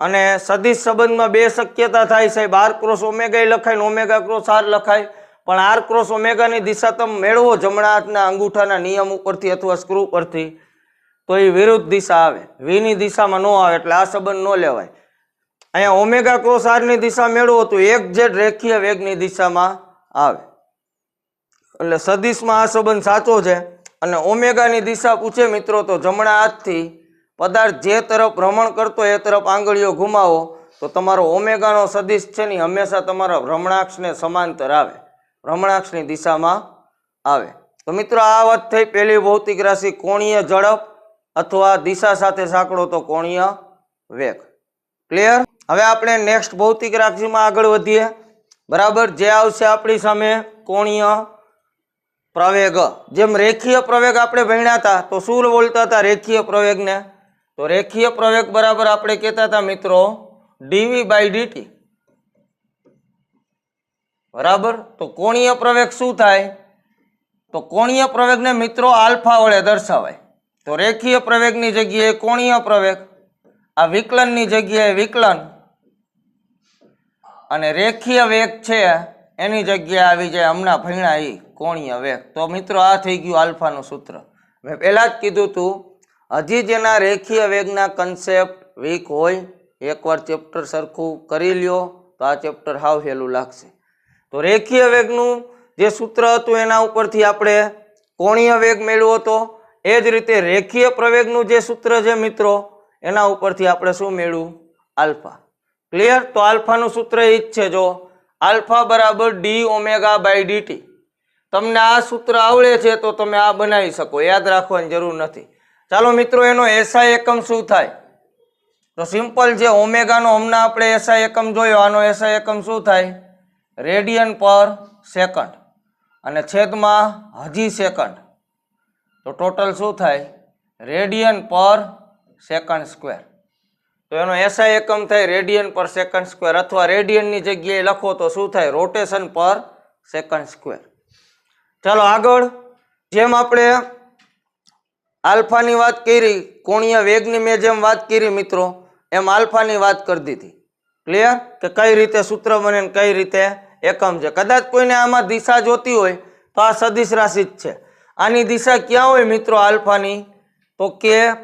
અને સદિશ સંબંધમાં બે શક્યતા થાય સાહેબ, આર ક્રોસ ઓમેગા લખાય ને ઓમેગા ક્રોસ આર લખાય. પણ આર ક્રોસ ઓમેગાની દિશા તમે મેળવો જમણા હાથના અંગૂઠાના નિયમ ઉપરથી અથવા સ્ક્રૂ પરથી, તો એ વિરુદ્ધ દિશા આવે, v ની દિશામાં ન આવે. એટલે આ સંબંધ ન લેવાય. અહીંયા ઓમેગા ક્રોસ આર ની દિશા મેળવો તો એકજેટ રેખીય વેગની દિશામાં આવે. એટલે સદિશમાં આ સંબંધ સાચો છે. અને ઓમેગાની દિશા પૂછે મિત્રો તો જમણા હાથથી પદાર્થ જે તરફ ભ્રમણ કરતો એ તરફ આંગળીઓ ઘુમાવો તો તમારો ઓમેગાનો સદિશ છે ને હંમેશા તમારા ભ્રમણાક્ષને સમાંતર આવે, ભ્રમણાક્ષની દિશામાં આવે. તો મિત્રો આ વાત થઈ પહેલી ભૌતિક રાશિ કોણીય ઝડપ અથવા દિશા સાથે સાંકળો તો કોણીય વેગ. ક્લિયર? હવે આપણે નેક્સ્ટ ભૌતિક રાશિમાં આગળ વધીએ. બરાબર. જે આવશે આપણી સામે કોણીય પ્રવેગ. જેમ રેખીય પ્રવેગ આપણે ભણ્યા હતા તો શું બોલતા હતા રેખીય પ્રવેગને? તો રેખીય પ્રવેગ બરાબર આપણે કહેતા હતા મિત્રો dv/dt. બરાબર. તો કોણીય પ્રવેગ શું થાય? તો કોણીય પ્રવેગને મિત્રો આલ્ફા વડે દર્શાવાય. તો રેખીય પ્રવેગની જગ્યાએ કોણીય પ્રવેગ, આ વિકલનની જગ્યાએ વિકલન, અને રેખીય વેગ છે એની જગ્યાએ આવી જાય હમણાં ભણ્યા એ કોણીય વેગ. તો મિત્રો આ થઈ ગયું આલ્ફાનું સૂત્ર. મેં પહેલા જ કીધું હતું, હજી જેના રેખીય વેગના કન્સેપ્ટ વીક હોય એકવાર ચેપ્ટર સરખું કરી લ્યો તો આ ચેપ્ટર હાવ હેલું લાગશે. તો રેખીય વેગનું જે સૂત્ર હતું એના ઉપરથી આપણે કોણીય વેગ મેળવ્યો હતો. એ જ રીતે રેખીય પ્રવેગનું જે સૂત્ર છે મિત્રો એના ઉપરથી આપણે શું મેળવ્યું? આલ્ફા. ક્લિયર? તો આલ્ફાનું સૂત્ર એ જ છે, જો આલ્ફા બરાબર d/dt. તમને આ સૂત્ર આવડે છે તો તમે આ બનાવી શકો, યાદ રાખવાની જરૂર નથી. ચાલો મિત્રો એનો એસઆઈ એકમ શું થાય? તો સિમ્પલ છે, ઓમેગાનો હમણાં આપણે એસઆઈ એકમ જોયો, આનો એસઆઈ એકમ શું થાય? રેડિયન પર સેકન્ડ અને છેદમાં હજી સેકન્ડ. તો ટોટલ શું થાય? રેડિયન પર સેકન્ડ સ્ક્વેર. તો એનો એસઆઈ એકમ થાય રેડિયન પર સેકન્ડ સ્ક્વેર, અથવા રેડિયનની જગ્યાએ લખો તો શું થાય? રોટેશન પર સેકન્ડ સ્ક્વેર. ચાલો આગળ, જેમ આપણે આલ્ફાની વાત કરી, કોણીય વેગની મેં જેમ વાત કરી મિત્રો, એમ આલ્ફાની વાત કરી દીધી. ક્લિયર? કે કઈ રીતે સૂત્ર બને ને કઈ રીતે એકમ છે. કદાચ કોઈને આમાં દિશા જોતી હોય તો આ સદિશ રાશિ જ છે. આની દિશા ક્યાં હોય મિત્રો આલ્ફાની? તો કે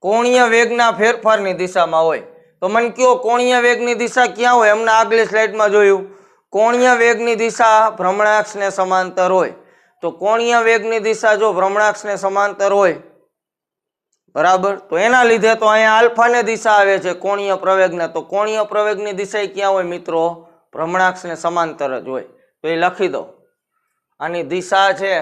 કોણીય વેગના ફેરફારની દિશામાં હોય. તો મને કયો કોણીય વેગની દિશા ક્યાં હોય? અમને આગલી સ્લાઇડમાં જોયું કોણીય વેગની દિશા ભ્રમણાક્ષને સમાંતર હોય. તો કોણીય વેગની દિશા જો ભ્રમણાક્ષને સમાંતર હોય, બરાબર, તો એના લીધે તો અહીંયા આલ્ફાને દિશા આવે છે કોણીય પ્રવેગને. તો કોણીય પ્રવેગની દિશા ક્યાં હોય મિત્રો? ભ્રમણાક્ષને સમાંતર જ હોય. તો એ લખી દો. આની દિશા છે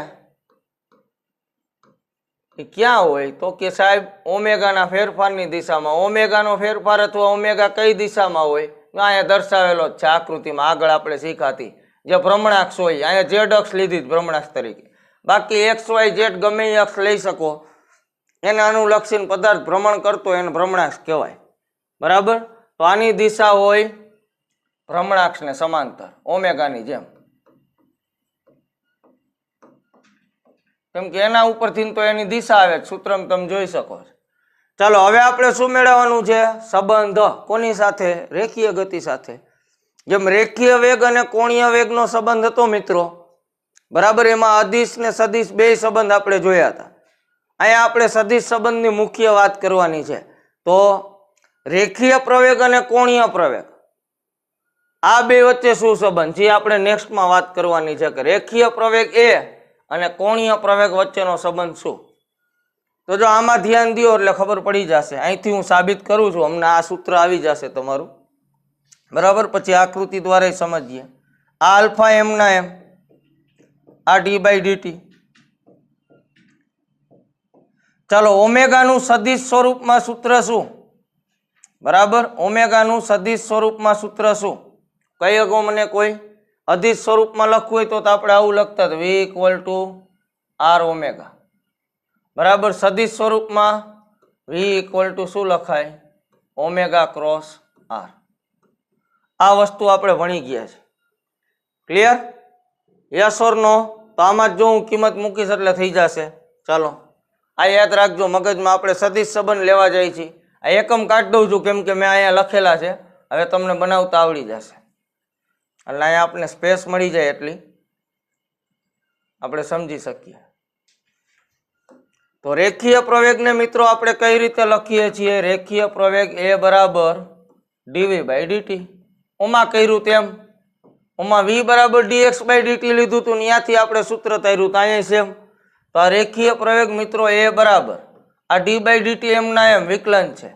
એ ક્યાં હોય? તો કે સાહેબ ઓમેગાના ફેરફારની દિશામાં. ઓમેગાનો ફેરફાર અથવા ઓમેગા કઈ દિશામાં હોય? અહીંયા દર્શાવેલો જ છે આકૃતિમાં, આગળ આપણે શીખાતી જે ભ્રમણાક્ષ હોય. અહીંયા ઝેડ અક્ષ લીધી ભ્રમણાક્ષ તરીકે. બાકી એક્સ વાય ઝેડ ગમે એ અક્ષ લઈ શકો. એને અનુલક્ષીને પદાર્થ ભ્રમણ કરતો એને ભ્રમણાક્ષ કહેવાય. બરાબર? તો આની દિશા હોય ભ્રમણાક્ષને સમાંતર ઓમેગાની જેમ. કેમ કે એના ઉપરથી તો એની દિશા આવે, સૂત્રમાં તમે જોઈ શકો છો. ચાલો હવે આપણે શું મેળવવાનું છે? સંબંધ. કોની સાથે? રેખીય ગતિ સાથે. જેમ રેખીય વેગ અને કોણીય વેગનો સંબંધ હતો મિત્રો, બરાબર, એમાં અદિશ ને સદિશ બે સંબંધ આપણે જોયા હતા. અહીંયા આપણે સદિશ સંબંધની મુખ્ય વાત કરવાની છે. તો રેખીય પ્રવેગ અને કોણીય પ્રવેગ આ બે વચ્ચે શું સંબંધ છે આપણે નેક્સ્ટમાં વાત કરવાની છે કે રેખીય પ્રવેગ એ અને કોણીય પ્રવેગ વચ્ચેનો સંબંધ શું. તો જો આમાં ધ્યાન દો એટલે ખબર પડી જશે. અહીંથી હું સાબિત કરું છું, અમને આ સૂત્ર આવી જશે તમારું. બરાબર? પછી આકૃતિ દ્વારા સમજીએ. આ આલ્ફા એમ ના એમ, આ ડી બાય ડીટી. ચાલો ઓમેગાનું સદિશ સ્વરૂપમાં સૂત્ર શું? બરાબર, ઓમેગાનું સદિશ સ્વરૂપમાં સૂત્ર શું? કઈ અગો મને કોઈ અદિશ સ્વરૂપમાં લખવું હોય તો આપણે આવું લખતા V = R ઓમેગા. બરાબર, સદિશ સ્વરૂપમાં V = શું લખાય? Omega cross R. આ વસ્તુ આપણે ભણી ગયા છે. ક્લિયર? યસ ઓર નો? તો આમાં જો હું કિંમત મૂકીશ એટલે થઈ જશે. ચાલો આ યાદ રાખજો, મગજમાં આપણે સદિશ સંબંધ લેવા જાય છીએ. આ એકમ કાઢી દઉં છું કેમ કે મેં અહીંયા લખેલા છે, હવે તમને બનાવતા આવડી જશે. એટલે અહીંયા આપણે સ્પેસ મળી જાય એટલી આપણે સમજી શકીએ. તો રેખીય પ્રવેગને મિત્રો આપણે કઈ રીતે લખીએ છીએ? રેખીય પ્રવેગ એ બરાબર dv/dt. ઓમાં કર્યું તેમ, ઓમાં v બરાબર dx/dt લીધું હતું, ત્યાંથી આપણે સૂત્ર તાર્યું. અહીંયા સેમ. તો આ રેખીય પ્રવેગ મિત્રો એ બરાબર આ d/dt એમના એમ વિકલન છે.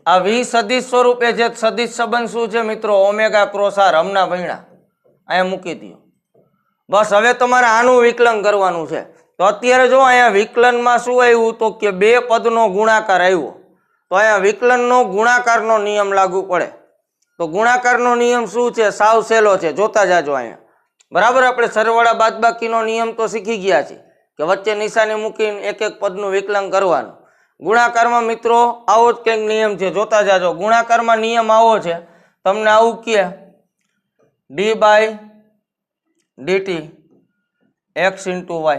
આ v સદિશ સ્વરૂપે છે. સદિશ સંબંધ શું છે મિત્રો? Omega cross R. હમણાં ભણ્યા, અહીંયા મૂકી દો. બસ હવે તમારે આનું વિકલન કરવાનું છે. તો અત્યારે જો અહીંયા વિકલનમાં શું આવ્યું? તો કે બે પદનો ગુણાકાર આવ્યો. તો અહીંયા વિકલનનો ગુણાકારનો નિયમ લાગુ પડે. તો ગુણાકારનો નિયમ શું છે? સાવ સહેલો છે, જોતા જાજો અહીંયા. બરાબર, આપણે સરવાળા બાદબાકીનો નિયમ તો શીખી ગયા છે કે વચ્ચે નિશાની મૂકીને એક એક પદનું વિકલન કરવાનું. ગુણાકારમાં મિત્રો આવો જ કંઈક નિયમ છે, જોતા જાજો. ગુણાકારમાં નિયમ આવો છે, તમને આવું કે d/dt x × y.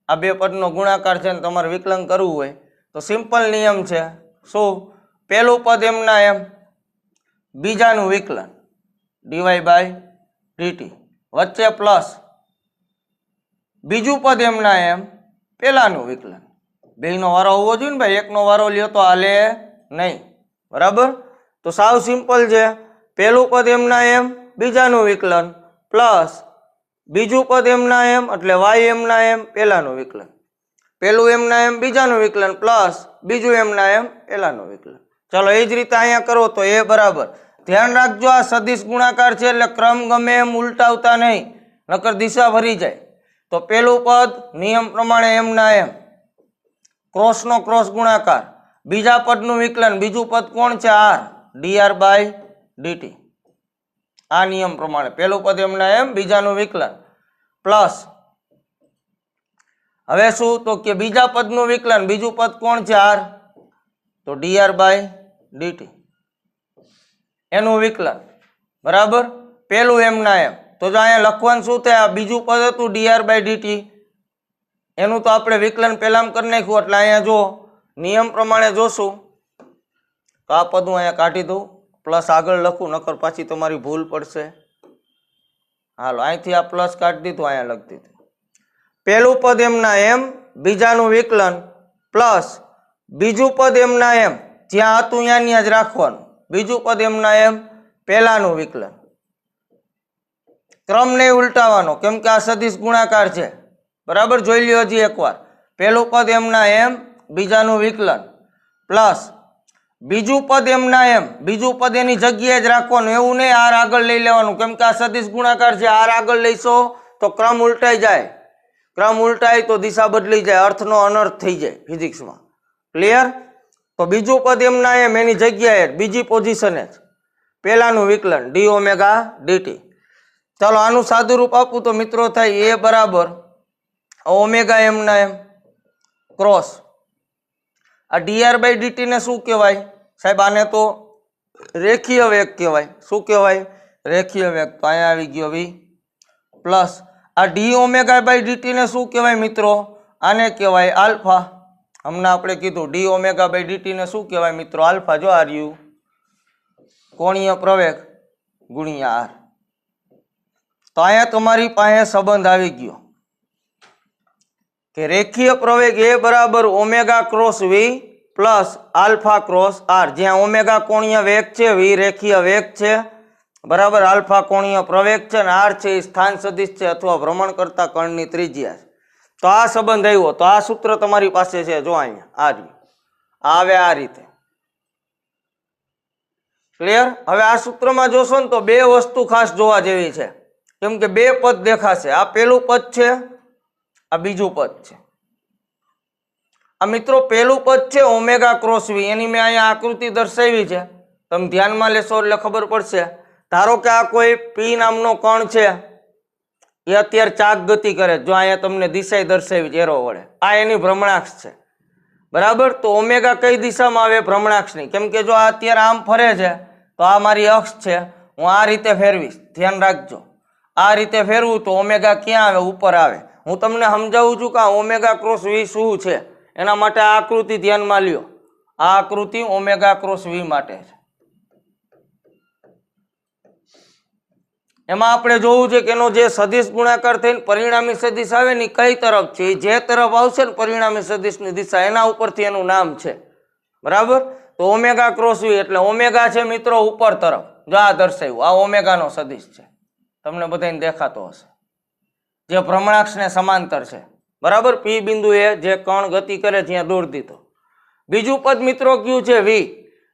આ બે પદનો ગુણાકાર છે ને તમારે વિકલન કરવું હોય તો સિમ્પલ નિયમ છે. શું? પહેલું પદ એમના એમ, બીજાનું વિકલન dy/dt, વચ્ચે પ્લસ બીજું પદ એમના એમ, પેલાનું વિકલન. બેયનો વારો હોવો જોઈએ ને ભાઈ, એકનો વારો લ્યો તો હાલે નહીં. બરાબર? તો સાવ સિમ્પલ છે. પહેલું પદ એમના એમ, બીજાનું વિકલન, પ્લસ બીજું પદ એમના એમ એટલે y એમના એમ, પેલાનું વિકલન. પેલું એમના એમ, બીજાનું વિકલન, પ્લસ બીજું એમના એમ, પેલાનું વિકલન. ચાલો એ જ રીતે અહીંયા કરો તો એ બરાબર. ધ્યાન રાખજો આ સદિશ ગુણાકાર છે એટલે ક્રમ ગમે એમ ઉલટાવતા નહીં, નકર દિશા ભરી જાય. તો પેલું પદ નિયમ પ્રમાણે એમના એમ, ક્રોસનો ક્રોસ ગુણાકાર, બીજા પદનું વિકલન, બીજું પદ કોણ છે? R, dr/dt. આ નિયમ પ્રમાણે પેલું પદ એમના એમ, બીજાનું વિકલન, પ્લસ હવે શું? તો કે બીજા પદનું વિકલન, બીજું પદ કોણ છે? R, તો dr/dt એનું વિકલન. બરાબર? પેલું એમના એમ, તો જો અહીંયા લખવાનું શું થાય? આ બીજું પદ હતું dr/dt, એનું તો આપણે વિકલન પહેલાં કરી નાખ્યું. એટલે અહીંયા જો નિયમ પ્રમાણે જોશું તો આ પદ હું અહીંયા કાઢી દઉં, પ્લસ આગળ લખું, નકર પાછી તમારી ભૂલ પડશે. હાલો, અહીંથી આ પ્લસ કાઢી દીધું, અહીંયા લખી દીધું. પહેલું પદ એમના એમ, બીજાનું વિકલન, પ્લસ બીજું પદ એમના એમ, જ્યાં હતું ત્યાં જ રાખવાનું. બીજું પદ એમના એમ, પહેલાનું વિકલન. ક્રમ નહીં ઉલટાવાનો, કેમ કે આ સદિશ ગુણાકાર છે. બરાબર, જોઈ લ્યો હજી એકવાર. પહેલું પદ એમના એમ, બીજાનું વિકલન, પ્લસ બીજું પદ એમના એમ, બીજું પદ એની જગ્યાએ જ રાખવાનું. એવું નહીં આર આગળ લઈ લેવાનું, કેમ કે આ સદિશ ગુણાકાર છે. આર આગળ લઈશો તો ક્રમ ઉલટાઈ જાય. ક્રમ ઉલટાય તો દિશા બદલી જાય, અર્થનો અનર્થ થઈ જાય ફિઝિક્સમાં. ક્લિયર? તો બીજું પદ એમના એમ, એની જગ્યાએ બીજી પોઝિશને જ પહેલાનું વિકલન ડી ઓમેગા ડીટી. ચાલો આનું સાદું રૂપ આપું તો મિત્રો થાય એ બરાબર ઓમેગા એમના એમ ક્રોસ આ dr/dt ને શું કહેવાય સાહેબ? આને તો રેખીય વેગ કહેવાય. શું કહેવાય? રેખીય વેગ. તો અહીંયા આવી ગયો v પ્લસ આ ડી ઓમેગા dt ને શું કહેવાય મિત્રો? આને કહેવાય આલ્ફા. હમણાં આપણે કીધું ડી ઓમેગા dt ને શું કહેવાય મિત્રો? આલ્ફા. જો આ રહ્યું કોણીય પ્રવેગ ગુણ્યા આર. તો અહીંયા તમારી પાસે સંબંધ આવી ગયો કે રેખીય પ્રવેગ એ બરાબર ઓમેગા ક્રોસ વી પ્લસ આલ્ફા ક્રોસ આર. જ્યાં ઓમેગા કોણીય વેગ છે, વી રેખીય વેગ છે, બરાબર, આલ્ફા કોણીય પ્રવેગ છે, અને આર છે એ સ્થાન સદિશ છે અથવા ભ્રમણ કરતા કણની ત્રિજ્યા છે. તો આ સંબંધ આવ્યો. તો આ સૂત્ર તમારી પાસે છે. જો અહીંયા આ રહ્યું, આવે આ રીતે. ક્લિયર? હવે આ સૂત્રમાં જોશો ને તો બે વસ્તુ ખાસ જોવા જેવી છે, કેમ કે બે પદ દેખાશે. આ પેલું પદ છે, આ બીજું પદ છે. આ મિત્રો પેલું પદ છે ઓમેગા ક્રોસ વી, એની મેં અહીંયા આકૃતિ દર્શાવી છે. તમે ધ્યાનમાં લેશો એટલે ખબર પડશે. ધારો કે આ કોઈ પી નામનો કણ છે, એ અત્યારે ચાક ગતિ કરે. જો અહીંયા તમને દિશા દર્શાવી છે એરો વડે. આ એની ભ્રમણાક્ષ છે. બરાબર, તો ઓમેગા કઈ દિશામાં આવે? ભ્રમણાક્ષની. કેમ કે જો આ અત્યારે આમ ફરે છે તો આ મારી અક્ષ છે, હું આ રીતે ફેરવીશ. ધ્યાન રાખજો, આ રીતે ફેરવું તો ઓમેગા ક્યાં આવે? ઉપર આવે. હું તમને સમજાવું છું કે આ ઓમેગા ક્રોસ વી શું છે. એના માટે આ આકૃતિ ધ્યાનમાં લ્યો. આ આકૃતિ ઓમેગા ક્રોસ વી માટે છે. એમાં આપણે જોવું છે કે એનો જે સદિશ ગુણાકાર થઈને પરિણામી સદિશ આવે ને કઈ તરફ છે? જે તરફ આવશે ને પરિણામી સદિશની દિશા, એના ઉપરથી એનું નામ છે. બરાબર, તો ઓમેગા ક્રોસ વી એટલે ઓમેગા છે મિત્રો ઉપર તરફ. જો આ દર્શાવ્યું, આ ઓમેગાનો સદિશ છે. તમને બધાને દેખાતો હશે, જે ભ્રમણાક્ષને સમાંતર છે. બરાબર, પી બિંદુએ જે કણ ગતિ કરે ત્યાં દોર દીધો. બીજું પદ મિત્રો કયું છે? વી.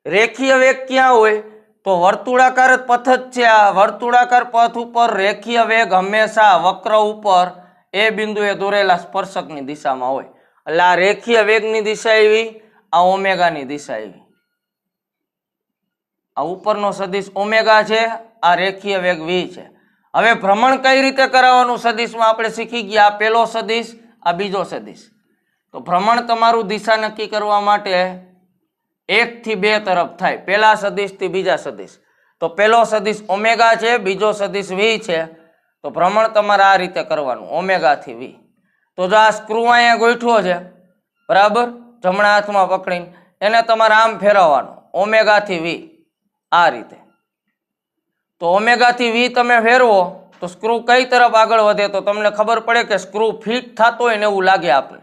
રેખીય વેગ ક્યાં હોય? તો વર્તુળાકાર પથ જ છે. આ વર્તુળાકાર પથ ઉપર રેખીય વેગ હંમેશા વક્ર ઉપર એ બિંદુએ દોરેલા સ્પર્શકની દિશામાં હોય. એટલે આ રેખીય વેગની દિશા એવી, આ ઓમેગાની દિશા એવી. આ ઉપરનો સદિશ ઓમેગા છે, આ રેખીય વેગ વી છે. હવે ભ્રમણ કઈ રીતે કરાવવાનું સદિશમાં આપણે શીખી ગયા. આ પહેલો સદિશ, આ બીજો સદિશ. તો ભ્રમણ તમારું દિશા નક્કી કરવા માટે 1 થી 2 તરફ થાય. પહેલા સદિશ થી બીજા સદિશ. તો પહેલો સદિશ ઓમેગા છે, બીજો સદિશ વી છે. તો ભ્રમણ તમારે આ રીતે કરવાનું, ઓમેગા થી વી. તો જો આ સ્ક્રૂ અહીંયા ગોઠવો છે, બરાબર, જમણા હાથમાં પકડીને એને તમારે આમ ફેરવવાનું, ઓમેગા થી વી, આ રીતે. તો ઓમેગા થી વી તમે ફેરવો તો સ્ક્રૂ કઈ તરફ આગળ વધે? તો તમને ખબર પડે કે સ્ક્રૂ ફિટ થતો હોય ને એવું લાગે આપણે.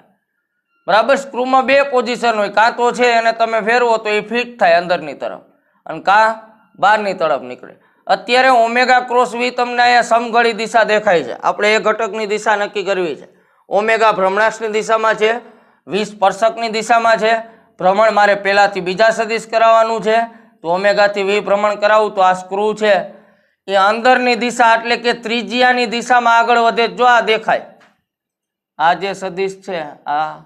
બરાબર, સ્ક્રૂમાં બે પોઝિશન હોય. કાં તો છે એને તમે ફેરવો તો એ ફિટ થાય અંદરની તરફ, અને કાં બહારની તરફ નીકળે. અત્યારે ઓમેગા ક્રોસ વી તમને અહીંયા સમઘડી દિશા દેખાય છે. આપણે એ ઘટકની દિશા નક્કી કરવી છે. ઓમેગા ભ્રમણાક્ષની દિશામાં છે, વી સ્પર્શકની દિશામાં છે. ભ્રમણ મારે પહેલાથી બીજા સદિશ કરાવવાનું છે. તો ઓમેગાથી વી ભ્રમણ કરાવું તો આ સ્ક્રૂ છે એ અંદરની દિશા એટલે કે ત્રિજ્યાની દિશામાં આગળ વધે. જો આ દેખાય, આ જે સદિશ છે આ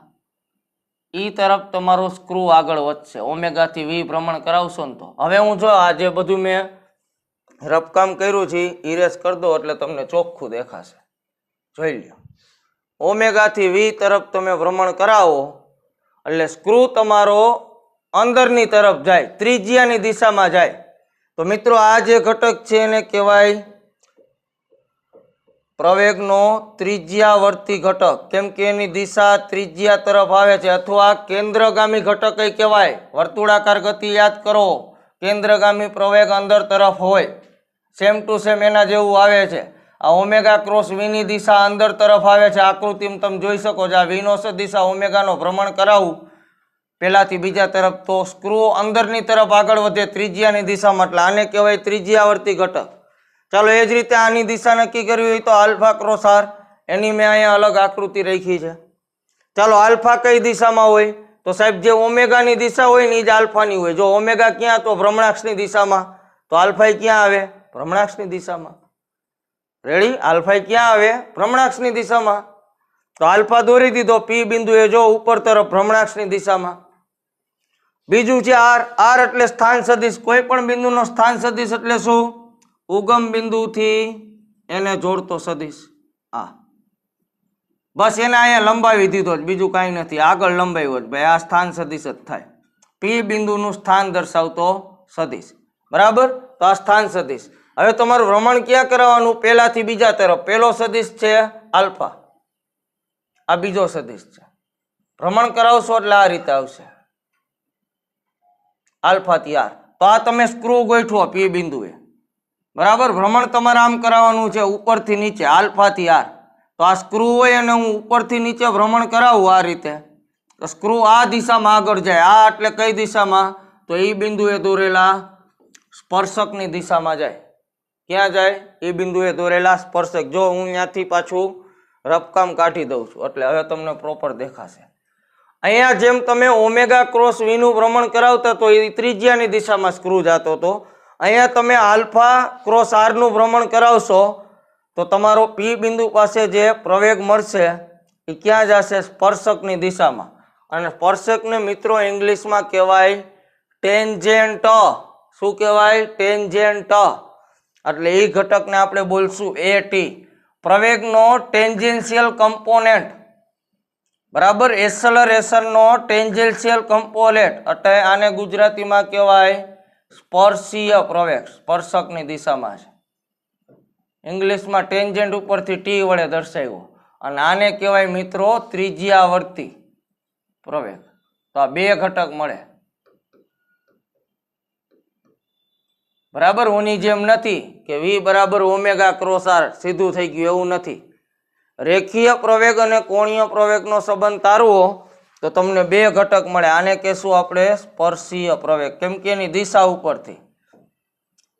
ઈ તરફ તમારો સ્ક્રૂ આગળ વધશે. ઓમેગાથી વી ભ્રમણ કરાવશો ને તો. હવે હું જો આ જે બધું મેં રફકામ કર્યું છે ઇરેઝ કરી દો એટલે તમને ચોખ્ખું દેખાશે. જોઈ લ્યો, ઓમેગાથી વી તરફ તમે ભ્રમણ કરાવો એટલે સ્ક્રૂ તમારો અંદરની તરફ જાય, ત્રિજ્યાની દિશામાં જાય. તો મિત્રો આ જે ઘટક છે એને કહેવાય પ્રવેગનો ત્રિજ્યાવર્તી ઘટક, કેમ કે એની દિશા ત્રિજ્યા તરફ આવે છે, અથવા કેન્દ્રગામી ઘટક કઈ કહેવાય. વર્તુળાકાર ગતિ યાદ કરો, કેન્દ્રગામી પ્રવેગ અંદર તરફ હોય. સેમ ટુ સેમ એના જેવું આવે છે. આ ઓમેગા ક્રોસ વી ની દિશા અંદર તરફ આવે છે. આકૃતિમાં તમે જોઈ શકો છો. આ વી નો દિશા ઓમેગાનો ભ્રમણ કરાવું પેલાથી બીજા તરફ, તો સ્ક્રૂ અંદરની તરફ આગળ વધે ત્રિજ્યાની દિશામાં, એટલે આને કહેવાય ત્રિજ્યાવર્તી ઘટક. ચાલો એ જ રીતે આની દિશા નક્કી કરવી હોય તો આલ્ફા ક્રોસ આર, એની મેં અહીંયા અલગ આકૃતિ રાખી છે. ચાલો આલ્ફા કઈ દિશામાં હોય? તો સાહેબ જે ઓમેગાની દિશા હોય ને એ જ આલ્ફાની હોય. જો ઓમેગા ક્યાં? તો ભ્રમણાક્ષની દિશામાં. તો આલ્ફા ક્યાં આવે? ભ્રમણાક્ષની દિશામાં. રેડી? આલ્ફા ક્યાં આવે? ભ્રમણાક્ષની દિશામાં. તો આલ્ફા દોરી દીધો. પી બિંદુ એ જો ઉપર તરફ ભ્રમણાક્ષની દિશામાં. બીજું છે આર. આર એટલે સ્થાન સદિશ. કોઈ પણ બિંદુનો સ્થાન સદિશ એટલે શું? ઉગમ બિંદુથી એને જોડતો સદિશ. આ બસ એને અહીંયા લંબાવી દીધો જ, બીજું કાંઈ નથી. આગળ લંબાવ્યો જ ભાઈ, આ સ્થાન સદિશ જ થાય. પી બિંદુનું સ્થાન દર્શાવતો સદિશ. બરાબર? તો આ સ્થાન સદિશ. હવે તમારું ભ્રમણ ક્યાં કરાવવાનું? પહેલાથી બીજા તરફ. પહેલો સદિશ છે આલ્ફા, આ બીજો સદિશ છે. ભ્રમણ કરાવશો એટલે આ રીતે આવશે, આલ્ફા થી આર. તો આ તમે સ્ક્રૂ ગોઠવો પી બિંદુએ. બરાબર? ભ્રમણ તમારે આમ કરાવવાનું છે, ઉપરથી નીચે, આલ્ફા થી આર. તો આ સ્ક્રૂ હોય અને હું ઉપરથી નીચે ભ્રમણ કરાવું આ રીતે, તો સ્ક્રૂ આ દિશામાં આગળ જાય. આ એટલે કઈ દિશામાં? તો એ બિંદુએ દોરેલા સ્પર્શકની દિશામાં જાય. ક્યાં જાય? એ બિંદુએ દોરેલા સ્પર્શક. જો હું ત્યાંથી પાછું રફકામ કાઢી દઉં છું એટલે હવે તમને પ્રોપર દેખાશે. અહીંયા જેમ તમે ઓમેગા ક્રોસ વી નું ભ્રમણ કરાવતા તો એ ત્રિજ્યાની દિશામાં સ્ક્રૂ જતો હતો. અહીંયા તમે આલ્ફા ક્રોસ આર નું ભ્રમણ કરાવશો તો તમારો પી બિંદુ પાસે જે પ્રવેગ મળશે એ ક્યાં જશે? સ્પર્શકની દિશામાં. અને સ્પર્શકને મિત્રો ઇંગ્લિશમાં કહેવાય ટેન્જેન્ટ. શું કહેવાય? ટેન્જેન્ટ. એટલે એ ઘટકને આપણે બોલશું એટી, પ્રવેગનો ટેન્જેન્શિયલ કમ્પોનેન્ટ. બરાબર? એસેલરેશનનો ટેન્જેન્શિયલ કમ્પોનેન્ટ, એટલે આને ગુજરાતીમાં કહેવાય સ્પર્શીય પ્રવેગ. સ્પર્શકની દિશામાં છે. ઇંગ્લિશમાં ટેન્જેન્ટ ઉપરથી ટી વડે દર્શાવ્યો. અને આને કહેવાય મિત્રો ત્રિજ્યાવર્તી પ્રવેગ. તો આ બે ઘટક મળે. બરાબર? ઓની જેમ નથી કે વી બરાબર ઓમેગા ક્રોસ આર સીધું થઈ ગયું, એવું નથી. રેખીય પ્રવેગ અને કોણીય પ્રવેગનો સંબંધ તારવો તો તમને બે ઘટક મળે. આને કહેશું આપણે સ્પર્શીય પ્રવેગ, કેમ કે એની દિશા ઉપરથી.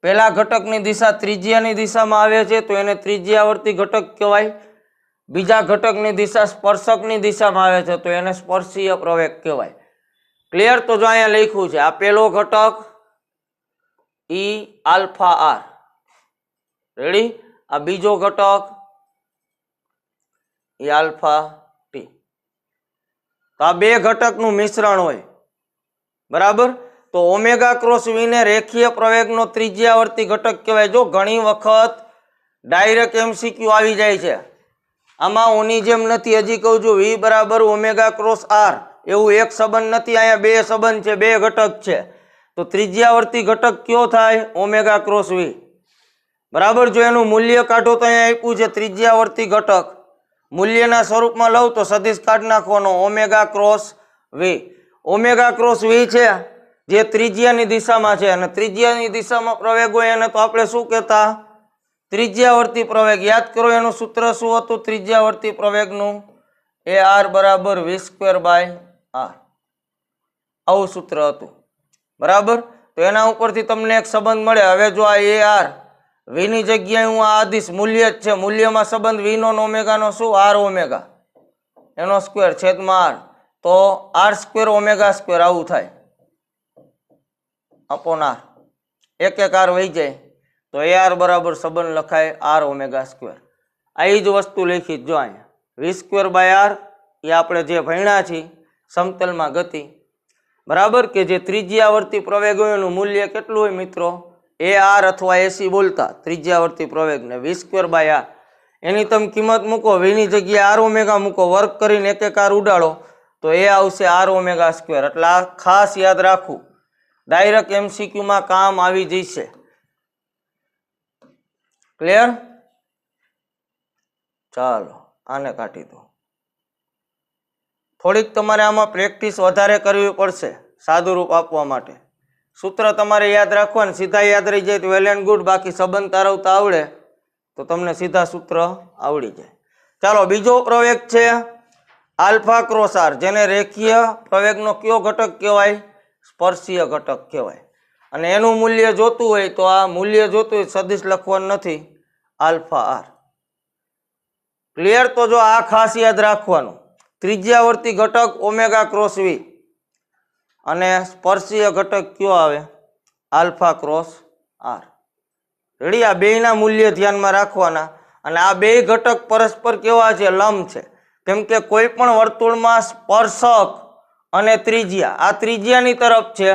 પહેલા ઘટકની દિશા ત્રિજ્યાની દિશામાં આવે છે તો એને ત્રિજ્યાવર્તી ઘટક કહેવાય. બીજા ઘટકની દિશા સ્પર્શકની દિશામાં આવે છે તો એને સ્પર્શીય પ્રવેગ કહેવાય. ક્લિયર? તો જો અહીંયા લખ્યું છે, આ પહેલો ઘટક ઈ આલ્ફા આર. રેડી? આ બીજો ઘટક ઈ આલ્ફા ટી. તો આ બે ઘટકનું મિશ્રણ હોય. બરાબર? તો ઓમેગા ક્રોસ વી ને રેખીય પ્રવેગનો ત્રિજ્યાવર્તી ઘટક કહેવાય. જો ઘણી વખત ડાયરેક્ટ એમસીક્યુ આવી જાય છે. આમાં ઓની જેમ નથી. હજી કહું છું વી બરાબર ઓમેગા ક્રોસ આર એવું એક સંબંધ નથી. અહીંયા બે સંબંધ છે, બે ઘટક છે. તો ત્રિજ્યાવર્તી ઘટક કયો થાય? ઓમેગા ક્રોસ વી. બરાબર? જો એનું મૂલ્ય કાઢો તો અહીંયા આપ્યું છે ત્રિજ્યાવર્તી ઘટક. મૂલ્યના સ્વરૂપમાં લઉં તો સદિશ કાઢી નાખવાનો ઓમેગા ક્રોસ વી. ઓમેગા ક્રોસ વી છે જે ત્રિજ્યાની દિશામાં છે, અને ત્રિજ્યાની દિશામાં પ્રવેગ હોય એને તો આપણે શું કહેતા? ત્રિજ્યાવર્તી પ્રવેગ. યાદ કરો એનું સૂત્ર શું હતું ત્રિજ્યાવર્તી પ્રવેગનું? એ આર બરાબર વી સ્ક્વેર બાય આર. આવું સૂત્ર હતું. બરાબર? તો એના ઉપરથી તમને એક સંબંધ મળે. હવે જો આ એ આર વી ની જગ્યાએ હું આ આદિશ મૂલ્ય જ છે, મૂલ્યમાં સંબંધ વી નો ઓમેગાનો શું? આર ઓમેગા એનો સ્ક્વેર છેદમાં આર. તો આર સ્ક્વેર ઓમેગા સ્ક્વેર આવું થાય અપોન આર. એક એક આર વહી જાય તો એ આર બરાબર સંબંધ લખાય આર ઓમેગા સ્ક્વેર. આ જ વસ્તુ લખી જો અહીંયા વી સ્ક્વેર બાય આર એ આપણે જે ભણ્યા છીએ સમતલમાં ગતિ. બરાબર? કે જે ત્રિજ્યાવર્તી પ્રવેગ હોય એનું મૂલ્ય કેટલું હોય મિત્રો? એ આર અથવા એસી બોલતા ત્રિજ્યાવર્તી પ્રવેગને વી સ્ક્વેર બાય આર. એની તમે કિંમત મૂકો, વી ની જગ્યાએ આર ઓમેગા મૂકો, વર્ક કરીને એક એક આર ઉડાડો તો એ આવશે આર ઓમેગા સ્ક્વેર. એટલે આ ખાસ યાદ રાખવું, ડાયરેક્ટ એમસીક્યુમાં કામ આવી જશે. ક્લિયર? ચાલો આને કાઢી દો. થોડીક તમારે આમાં પ્રેક્ટિસ વધારે કરવી પડશે સાદું રૂપ આપવા માટે. સૂત્ર તમારે યાદ રાખવાનું, સીધા યાદ રહી જાય તો વેલ એન્ડ ગુડ, બાકી સંબંધ તારવતા આવડે તો તમને સીધા સૂત્ર આવડી જાય. ચાલો બીજો પ્રવેગ છે આલ્ફા ક્રોસ આર, જેને રેખીય પ્રવેગનો કયો ઘટક કહેવાય? સ્પર્શીય ઘટક કહેવાય. અને એનું મૂલ્ય જોતું હોય તો આ મૂલ્ય જોતું હોય સદિશ લખવાનું નથી, આલ્ફા આર. ક્લિયર? તો જો આ ખાસ યાદ રાખવાનું, ત્રિજ્યાવર્તી ઘટક ઓમેગા ક્રોસ વી અને સ્પર્શીય ઘટક કયો આવે? Alpha cross R. રેડી? આ બેયના મૂલ્ય ધ્યાનમાં રાખવાના. અને આ બે ઘટક પરસ્પર કેવા છે? લંબ છે. કેમ કે કોઈ પણ વર્તુળમાં સ્પર્શક અને ત્રિજ્યા, આ ત્રિજ્યાની તરફ છે,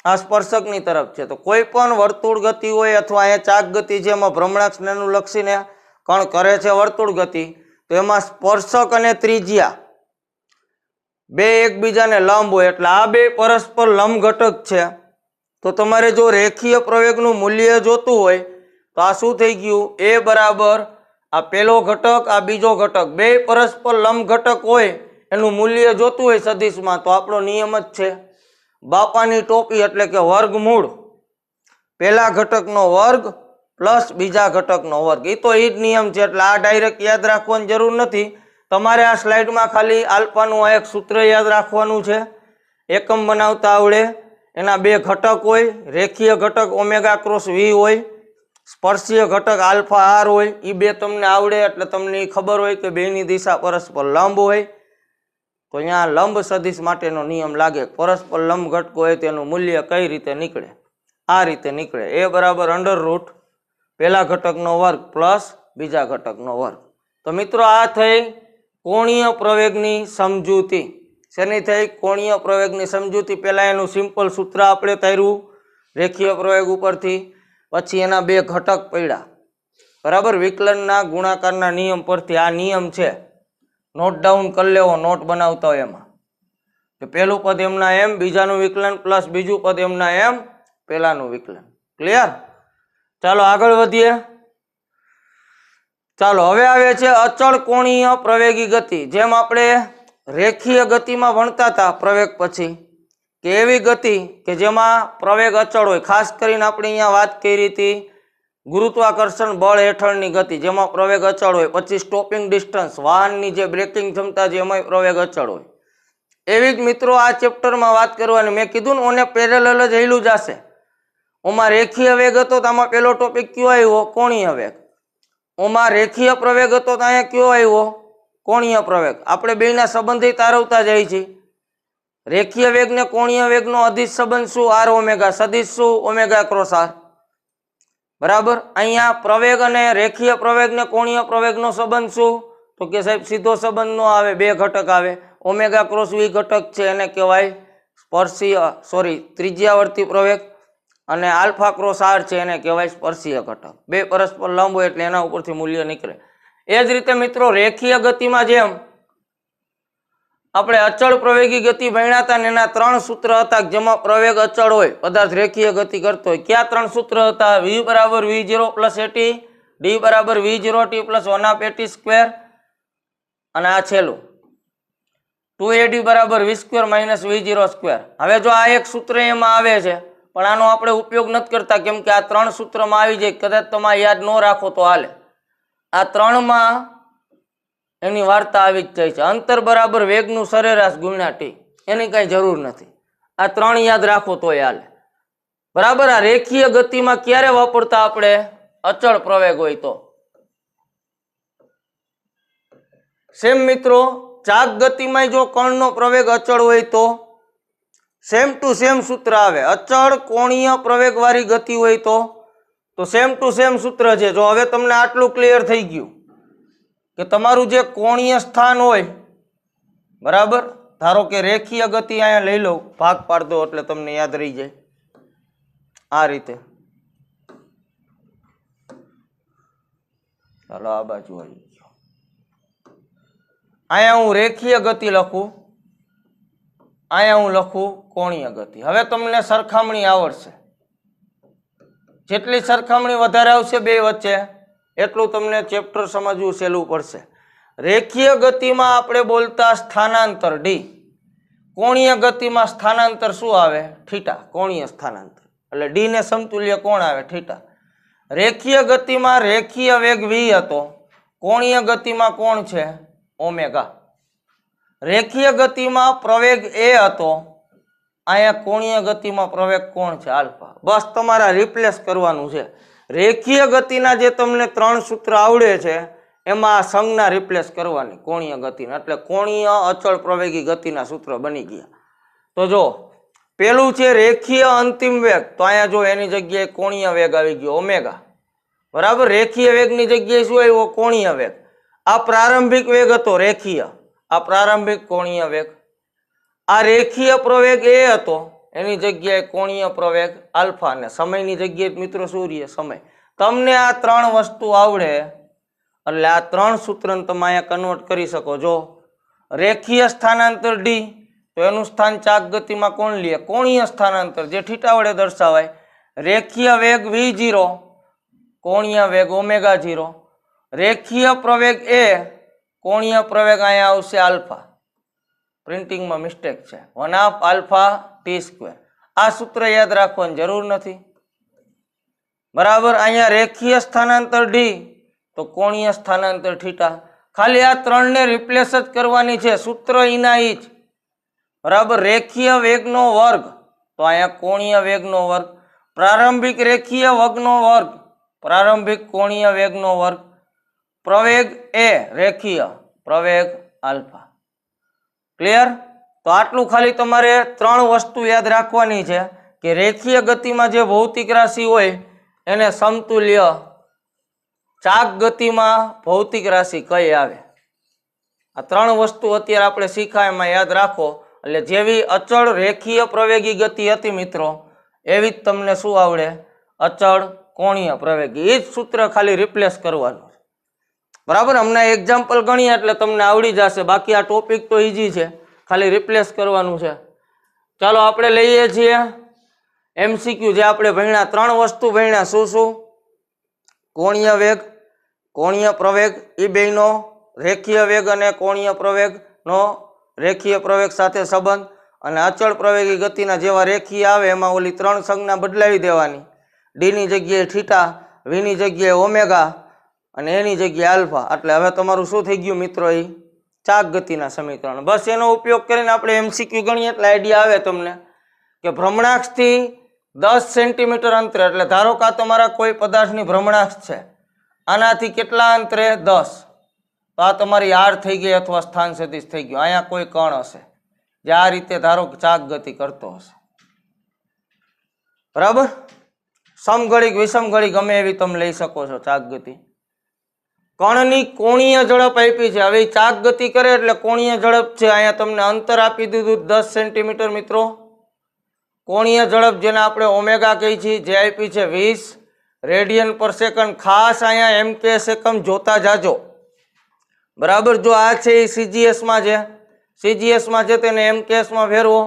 આ સ્પર્શકની તરફ છે. તો કોઈ પણ વર્તુળ ગતિ હોય અથવા અહીંયા ચાક ગતિ છે, એમાં ભ્રમણાક્ષનું લક્ષીને કણ કરે છે વર્તુળ ગતિ, તો એમાં સ્પર્શક અને ત્રિજ્યા બે એકબીજાને લંબ હોય, એટલે આ બે પરસ્પર લંબ ઘટક છે. તો તમારે જો રેખીય પ્રવેગનું મૂલ્ય જોતું હોય તો આ શું થઈ ગયું? એ બરાબર આ પહેલો ઘટક, આ બીજો ઘટક, બે પરસ્પર લંબ ઘટક હોય એનું મૂલ્ય જોતું હોય સદિશમાં, તો આપણો નિયમ જ છે બાપાની ટોપી, એટલે કે વર્ગમૂળ પહેલા ઘટકનો વર્ગ પ્લસ બીજા ઘટકનો વર્ગ. એ તો એ જ નિયમ છે, એટલે આ ડાયરેક્ટ યાદ રાખવાની જરૂર નથી. તમારે આ સ્લાઇડમાં ખાલી આલ્ફાનું આ એક સૂત્ર યાદ રાખવાનું છે. એકમ બનાવતા આવડે, એના બે ઘટક હોય, રેખીય ઘટક ઓમેગા ક્રોસ વી હોય, સ્પર્શીય ઘટક આલ્ફા આર હોય. એ બે તમને આવડે એટલે તમને ખબર હોય કે બેની દિશા પરસ્પર લંબ હોય. તો અહીંયા લંબ સદિશ માટેનો નિયમ લાગે, પરસ્પર લંબ ઘટકો હોય તેનું મૂલ્ય કઈ રીતે નીકળે? આ રીતે નીકળે. એ બરાબર અંડર રૂટ પહેલા ઘટકનો વર્ગ પ્લસ બીજા ઘટકનો વર્ગ. તો મિત્રો આ થઈ કોણીય પ્રવેગની સમજૂતી. શેની થઈ? કોણીય પ્રવેગની સમજૂતી. પહેલા એનું સિમ્પલ સૂત્ર આપણે તાર્યું રેખીય પ્રવેગ ઉપરથી, પછી એના બે ઘટક પડ્યા, બરાબર, વિકલનના ગુણાકારના નિયમ પરથી. આ નિયમ છે, નોટ ડાઉન કરી લેવો, નોટ બનાવતા હોય એમાં. કે પહેલું પદ એમના એમ, બીજાનું વિકલન પ્લસ બીજું પદ એમના એમ, પહેલાનું વિકલન. ક્લિયર? ચાલો આગળ વધીએ. ચાલો હવે આવે છે અચળ કોણીય પ્રવેગી ગતિ. જેમ આપણે રેખીય ગતિમાં ભણતા હતા પ્રવેગ પછી, કે એવી ગતિ કે જેમાં પ્રવેગ અચળ હોય. ખાસ કરીને આપણે અહીંયા વાત કરી હતી ગુરુત્વાકર્ષણ બળ હેઠળની ગતિ, જેમાં પ્રવેગ અચળ હોય. પછી સ્ટોપિંગ ડિસ્ટન્સ, વાહનની જે બ્રેકિંગ ક્ષમતા છે એમાં પ્રવેગ અચળ હોય. એવી જ મિત્રો આ ચેપ્ટરમાં વાત કરવાની. મેં કીધું ને ઓને પેરેલલ જ હેલું જશે. ઓમાં રેખીય વેગ હતો તો આમાં પેલો ટોપિક કયો આવ્યો? કોણીય વેગ. ઓમાં રેખીય પ્રવેગ હતો તો અહીંયા કયો આવ્યો? કોણીય પ્રવેગ. આપણે બેના સંબંધી તારવતા જાય છે. રેખીય વેગ ને કોણીય વેગનો અધિશ સંબંધ શું? R omega. સદિશ શું? Omega cross R. બરાબર. અહીંયા પ્રવેગ અને રેખીય પ્રવેગ ને કોણીય પ્રવેગનો સંબંધ શું? તો કે સાહેબ સીધો સંબંધ નો આવે, બે ઘટક આવે. ઓમેગા ક્રોસ વી ઘટક છે એને કહેવાય સ્પર્શીય, ત્રિજ્યાવર્તી પ્રવેગ, અને આલ્ફા ક્રોસ આર છે એને કહેવાય સ્પર્શીય ઘટક. બે પરસ્પર લંબ હોય એટલે એના ઉપરથી મૂલ્ય નીકળે. એ જ રીતે મિત્રો રેખીય ગતિમાં જેમ આપણે અચળ પ્રવેગી ગતિ ભણ્યા હતા ને એના ત્રણ સૂત્ર હતા, જેમાં પ્રવેગ અચળ હોય, પદાર્થ રેખીય ગતિ કરતો હોય. ક્યાં ત્રણ સૂત્ર હતા? v બરાબર v0 પ્લસ એટી, d બરાબર v0t પ્લસ 1/8 સ્ક્વેર, અને આ છેલ્લું 2ad બરાબર v square minus v0 square. હવે જો આ એક સૂત્ર એમાં આવે છે, પણ આનો આપણે ઉપયોગ નથી કરતા, કેમ કે આ ત્રણ સૂત્રમાં આવી જાય. કદાચ તમે યાદ ન રાખો તો હાલે. આ ત્રણમાં એની વાર્તા આવી જ જાય છે. અંતર બરાબર વેગનું સરેરાશ ગુણ્યા ટી, એની કઈ જરૂર નથી. આ ત્રણ યાદ રાખો તો હાલે. બરાબર. આ રેખીય ગતિમાં ક્યારે વાપરતા આપણે? અચળ પ્રવેગ હોય તો. સેમ મિત્રો ચાક ગતિમાં જો કણનો પ્રવેગ અચળ હોય તો સેમ ટુ સેમ સૂત્ર આવે. અચળ કોણીય પ્રવેગ વાળી ગતિ હોય તો સેમ ટુ સેમ સૂત્ર છે. જો હવે તમને આટલું ક્લિયર થઈ ગયું કે તમારું જે કોણીય સ્થાન હોય, બરાબર, ધારો કે રેખીય ગતિ અહીંયા લઈ લો, ભાગ પાડ દો એટલે તમને યાદ રહી જાય. આ રીતે ચાલો આ બાજુ આવી ગયો. અહીંયા હું રેખીય ગતિ લખું, અહીંયા હું લખું કોણીય ગતિ. હવે તમને સરખામણી આવડશે. જેટલી સરખામણી વધારે આવશે બે વચ્ચે એટલું તમને ચેપ્ટર સમજવું સહેલું પડશે. રેખીય ગતિમાં આપણે બોલતા સ્થાનાંતર ડી, કોણીય ગતિમાં સ્થાનાંતર શું આવે? થીટા, કોણીય સ્થાનાંતર. એટલે ડી ને સમતુલ્ય કોણ આવે? થીટા. રેખીય ગતિમાં રેખીય વેગ v હતો, કોણીય ગતિમાં કોણ છે? ઓમેગા. રેખીય ગતિમાં પ્રવેગ a હતો, અહીંયા કોણીય ગતિમાં પ્રવેગ કોણ છે? આલ્ફા. બસ તમારા રિપ્લેસ કરવાનું છે. રેખીય ગતિના જે તમને 3 સૂત્ર આવડે છે એમાં આ સંજ્ઞા રિપ્લેસ કરવાની કોણીય ગતિના, એટલે કોણીય અચળ પ્રવેગી ગતિના સૂત્ર બની ગયા. તો જો પેલું છે રેખીય અંતિમ વેગ, તો અહીંયા જો એની જગ્યાએ કોણીય વેગ આવી ગયો ઓમેગા, બરાબર. રેખીય વેગની જગ્યાએ શું આવ્યો? કોણીય વેગ. આ પ્રારંભિક વેગ હતો રેખીય, આ પ્રારંભિક કોણીય વેગ. આ રેખીય પ્રવેગ એ હતો, એની જગ્યાએ કોણીય પ્રવેગ આલ્ફા, અને સમયની જગ્યાએ મિત્રો શું રહે? સમય. તમને આ 3 વસ્તુ આવડે એટલે આ 3 સૂત્રને તમે અહીંયા કન્વર્ટ કરી શકો. જો રેખીય સ્થાનાંતર ડી, તો એનું સ્થાન ચાક ગતિમાં કોણ લે? કોણીય સ્થાનાંતર, જે થીટા વડે દર્શાવાય. રેખીય વેગ v0, કોણીય વેગ ઓમેગા 0. રેખીય પ્રવેગ એ, કોણીય પ્રવેગ અહીંયા આવશે આલ્ફા. પ્રિન્ટિંગમાં મિસ્ટેક છે, 1/2 આલ્ફા ટી સ્ક્વેર. આ સૂત્ર યાદ રાખવાની જરૂર નથી, બરાબર. અહીંયા રેખીય સ્થાનાંતર ડી, તો કોણીય સ્થાનાંતર થીટા. ખાલી આ 3 ને રિપ્લેસ જ કરવાની છે, સૂત્ર ઈના ઈ જ, બરાબર. રેખીય વેગનો વર્ગ, તો અહીંયા કોણીય વેગનો વર્ગ. પ્રારંભિક રેખીય વેગનો વર્ગ, પ્રારંભિક કોણીય વેગનો વર્ગ. પ્રવેગ એ રેખીય, પ્રવેગ આલ્ફા. ક્લિયર? તો આટલું ખાલી તમારે 3 વસ્તુ યાદ રાખવાની છે કે રેખીય ગતિમાં જે ભૌતિક રાશિ હોય એને સમતુલ્ય ચાક ગતિમાં ભૌતિક રાશિ કઈ આવે. આ 3 વસ્તુ અત્યારે આપણે શીખા, એમાં યાદ રાખો. એટલે જેવી અચળ રેખીય પ્રવેગી ગતિ હતી મિત્રો, એવી જ તમને શું આવડે? અચળ કોણીય પ્રવેગી. એ જ સૂત્ર ખાલી રિપ્લેસ કરવાનું, બરાબર. હમણાં એક્ઝામ્પલ ગણીએ એટલે તમને આવડી જશે, બાકી આ ટોપિક તો ઈઝી છે, ખાલી રિપ્લેસ કરવાનું છે. ચાલો આપણે લઈએ છીએ MCQ. જે આપણે ભણ્યા 3 વસ્તુ ભણ્યા, શું શું? કોણીય વેગ, કોણીય પ્રવેગ, એ બેયનો રેખીય વેગ અને કોણીય પ્રવેગનો રેખીય પ્રવેગ સાથે સંબંધ, અને અચળ પ્રવેગી ગતિના જેવા રેખીય આવે એમાં ઓલી 3 સંજ્ઞા બદલાવી દેવાની. ડી ની જગ્યાએ થીટા, વી ની જગ્યાએ ઓમેગા, અને એની જગ્યાએ આલ્ફા. એટલે હવે તમારું શું થઈ ગયું મિત્રો? એ ચાક ગતિના સમીકરણ. બસ એનો ઉપયોગ કરીને આપણે MCQ ગણીએ એટલે આઈડિયા આવે તમને કે ભ્રમણાક્ષથી 10 સેન્ટીમીટર અંતરે, એટલે ધારો કે આ તમારા કોઈ પદાર્થની ભ્રમણાક્ષ છે, આનાથી કેટલા અંતરે? 10. તો આ તમારી આર થઈ ગઈ અથવા સ્થાન સદિશ થઈ ગયો. અહીંયા કોઈ કણ હશે જે આ રીતે ધારો કે ચાક ગતિ કરતો હશે, બરાબર. સમઘડિક વિષમઘડિક ગમે એવી તમે લઈ શકો છો ચાક ગતિ. કણની કોણીય ઝડપ આપી છે. હવે ચાક ગતિ કરે એટલે કોણીય ઝડપ છે, અહીંયા તમને અંતર આપી દીધું 10 સેન્ટીમીટર મિત્રો. કોણીય ઝડપ જેને આપણે ઓમેગા કહી છીએ, જે આપી છે 20 રેડિયન પર સેકન્ડ. ખાસ અહીંયા MKS એકમ જોતા જાજો, બરાબર. જો આ છે એ CGS-માં છે, CGS-માં છે તેને MKS-માં ફેરવો.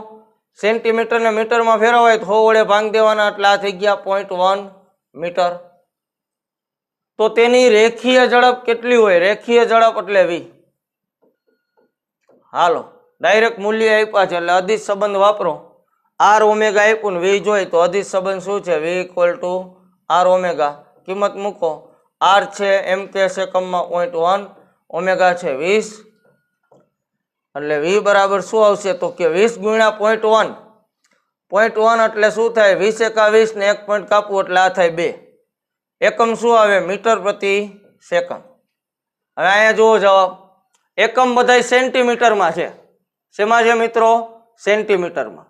સેન્ટીમીટર ને મીટરમાં ફેરવાય તો 100 વડે ભાંગ દેવાના, એટલે આ થઈ ગયા 0.1 મીટર. તો તેની રેખીય ઝડપ કેટલી હોય? રેખીય ઝડપ એટલે v. હાલો ડાયરેક્ટ મૂલ્ય આપ્યા છે એટલે અદિશ સંબંધ વાપરો. r ઓમેગા આપ્યું ને v જોઈ તો અદિશ સંબંધ શું છે? v = r omega. કિંમત મૂકો. r છે MKS એકમમાં 0.1, ઓમેગા છે 20, એટલે v બરાબર શું આવશે? તો કે 20 ગુણ્યા 0.1. 0.1 એટલે શું થાય? 20 એકા 20 ને 1 પોઈન્ટ કાપવું એટલે આ થાય 2. એકમ શું આવે? મીટર પ્રતિ સેકન્ડ. હવે અહીંયા જુઓ જવાબ. એકમ બધા સેન્ટીમીટરમાં છે. શેમાં છે મિત્રો? સેન્ટીમીટરમાં.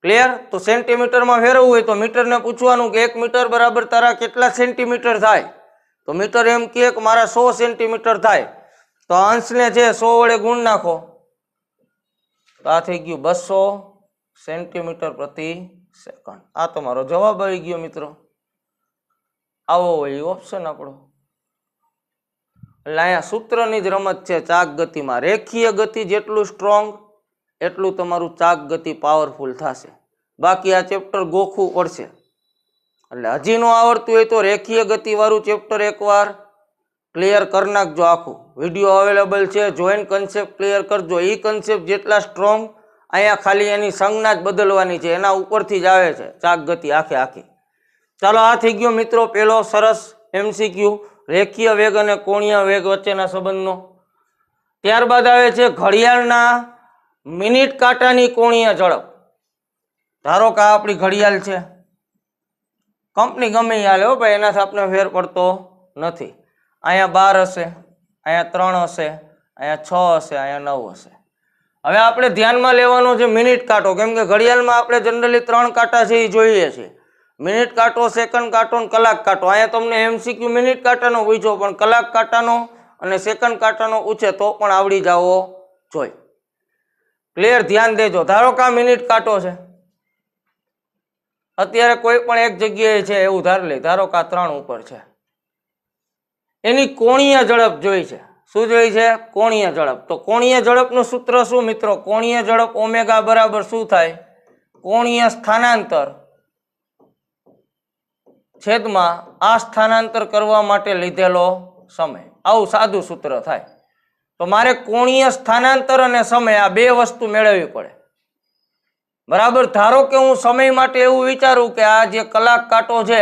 ક્લિયર? તો સેન્ટીમીટરમાં ફેરવવું હોય તો મીટરને પૂછવાનું કે 1 મીટર બરાબર તારા કેટલા સેન્ટીમીટર થાય? તો મીટર એમ કહે કે મારા 100 સેન્ટીમીટર થાય. તો અંશને છે 100 વડે ગુણ નાખો, તો આ થઈ ગયું 200 સેન્ટીમીટર પ્રતિ સેકન્ડ. આ તમારો જવાબ આવી ગયો મિત્રો. આવો હોય ઓપ્શન આપણો. એટલે અહીંયા સૂત્રની જ રમત છે ચાક ગતિમાં. રેખીય ગતિ જેટલું સ્ટ્રોંગ એટલું તમારું ચાક ગતિ પાવરફુલ થશે. બાકી આ ચેપ્ટર ગોખવું પડશે. એટલે હજી ન આવડતું હોય તો રેખીય ગતિ વાળું ચેપ્ટર એકવાર ક્લિયર કરી નાખજો. આખું વિડીયો અવેલેબલ છે, જોઈન કન્સેપ્ટ ક્લિયર કરજો. એ કન્સેપ્ટ જેટલા સ્ટ્રોંગ, અહીંયા ખાલી એની સંજ્ઞા જ બદલવાની છે, એના ઉપરથી જ આવે છે ચાક ગતિ આખી. ચાલો, આ થઈ ગયો મિત્રો પેલો સરસ MCQ, રેખીય વેગ અને કોણીય વેગ વચ્ચેના સંબંધનો. ત્યારબાદ આવે છે ઘડિયાળના મિનિટ કાંટાની કોણીય ઝડપ. ધારો કે આ આપણી ઘડિયાળ છે, કંપની ગમે એ હાલે હો ભાઈ, એનાથી આપણે ફેર પડતો નથી. અહીંયા 12 હશે, અહીંયા 3 હશે, અહીંયા 6 હશે, અહીંયા 9 હશે. હવે આપણે ધ્યાનમાં લેવાનો છે મિનિટ કાંટો, કેમ કે ઘડિયાળમાં આપણે જનરલી 3 કાંટા છે એ જોઈએ છીએ. મિનિટ કાંટો, સેકન્ડ કાંટો અને કલાક કાંટો. અહીંયા તમને MCQ મિનિટ કાંટાનો પૂછ્યો, પણ કલાક કાંટાનો અને સેકન્ડ કાંટાનો પૂછે તો પણ આવડી જવો જોઈએ. ક્લિયર, ધ્યાન દેજો. ધારો કે આ મિનિટ કાંટો છે, અત્યારે કોઈ પણ એક જગ્યાએ છે એવું ધાર લે. ધારો કે આ 3 ઉપર છે, એની કોણીય ઝડપ જોઈ છે. શું જોઈ છે? કોણીય ઝડપ. તો કોણીય ઝડપનું સૂત્ર શું મિત્રો? કોણીય ઝડપ ઓમેગા બરાબર શું થાય? કોણીય સ્થાનાંતર છેદમાં આ સ્થાનાંતર કરવા માટે લીધેલો સમય. આવું સાદું સૂત્ર થાય. તો મારે કોણીય સ્થાનાંતર અને સમય આ બે વસ્તુ મેળવવી પડે. બરાબર. ધારો કે હું સમય માટે એવું વિચારું કે આ જે કલાક કાંટો છે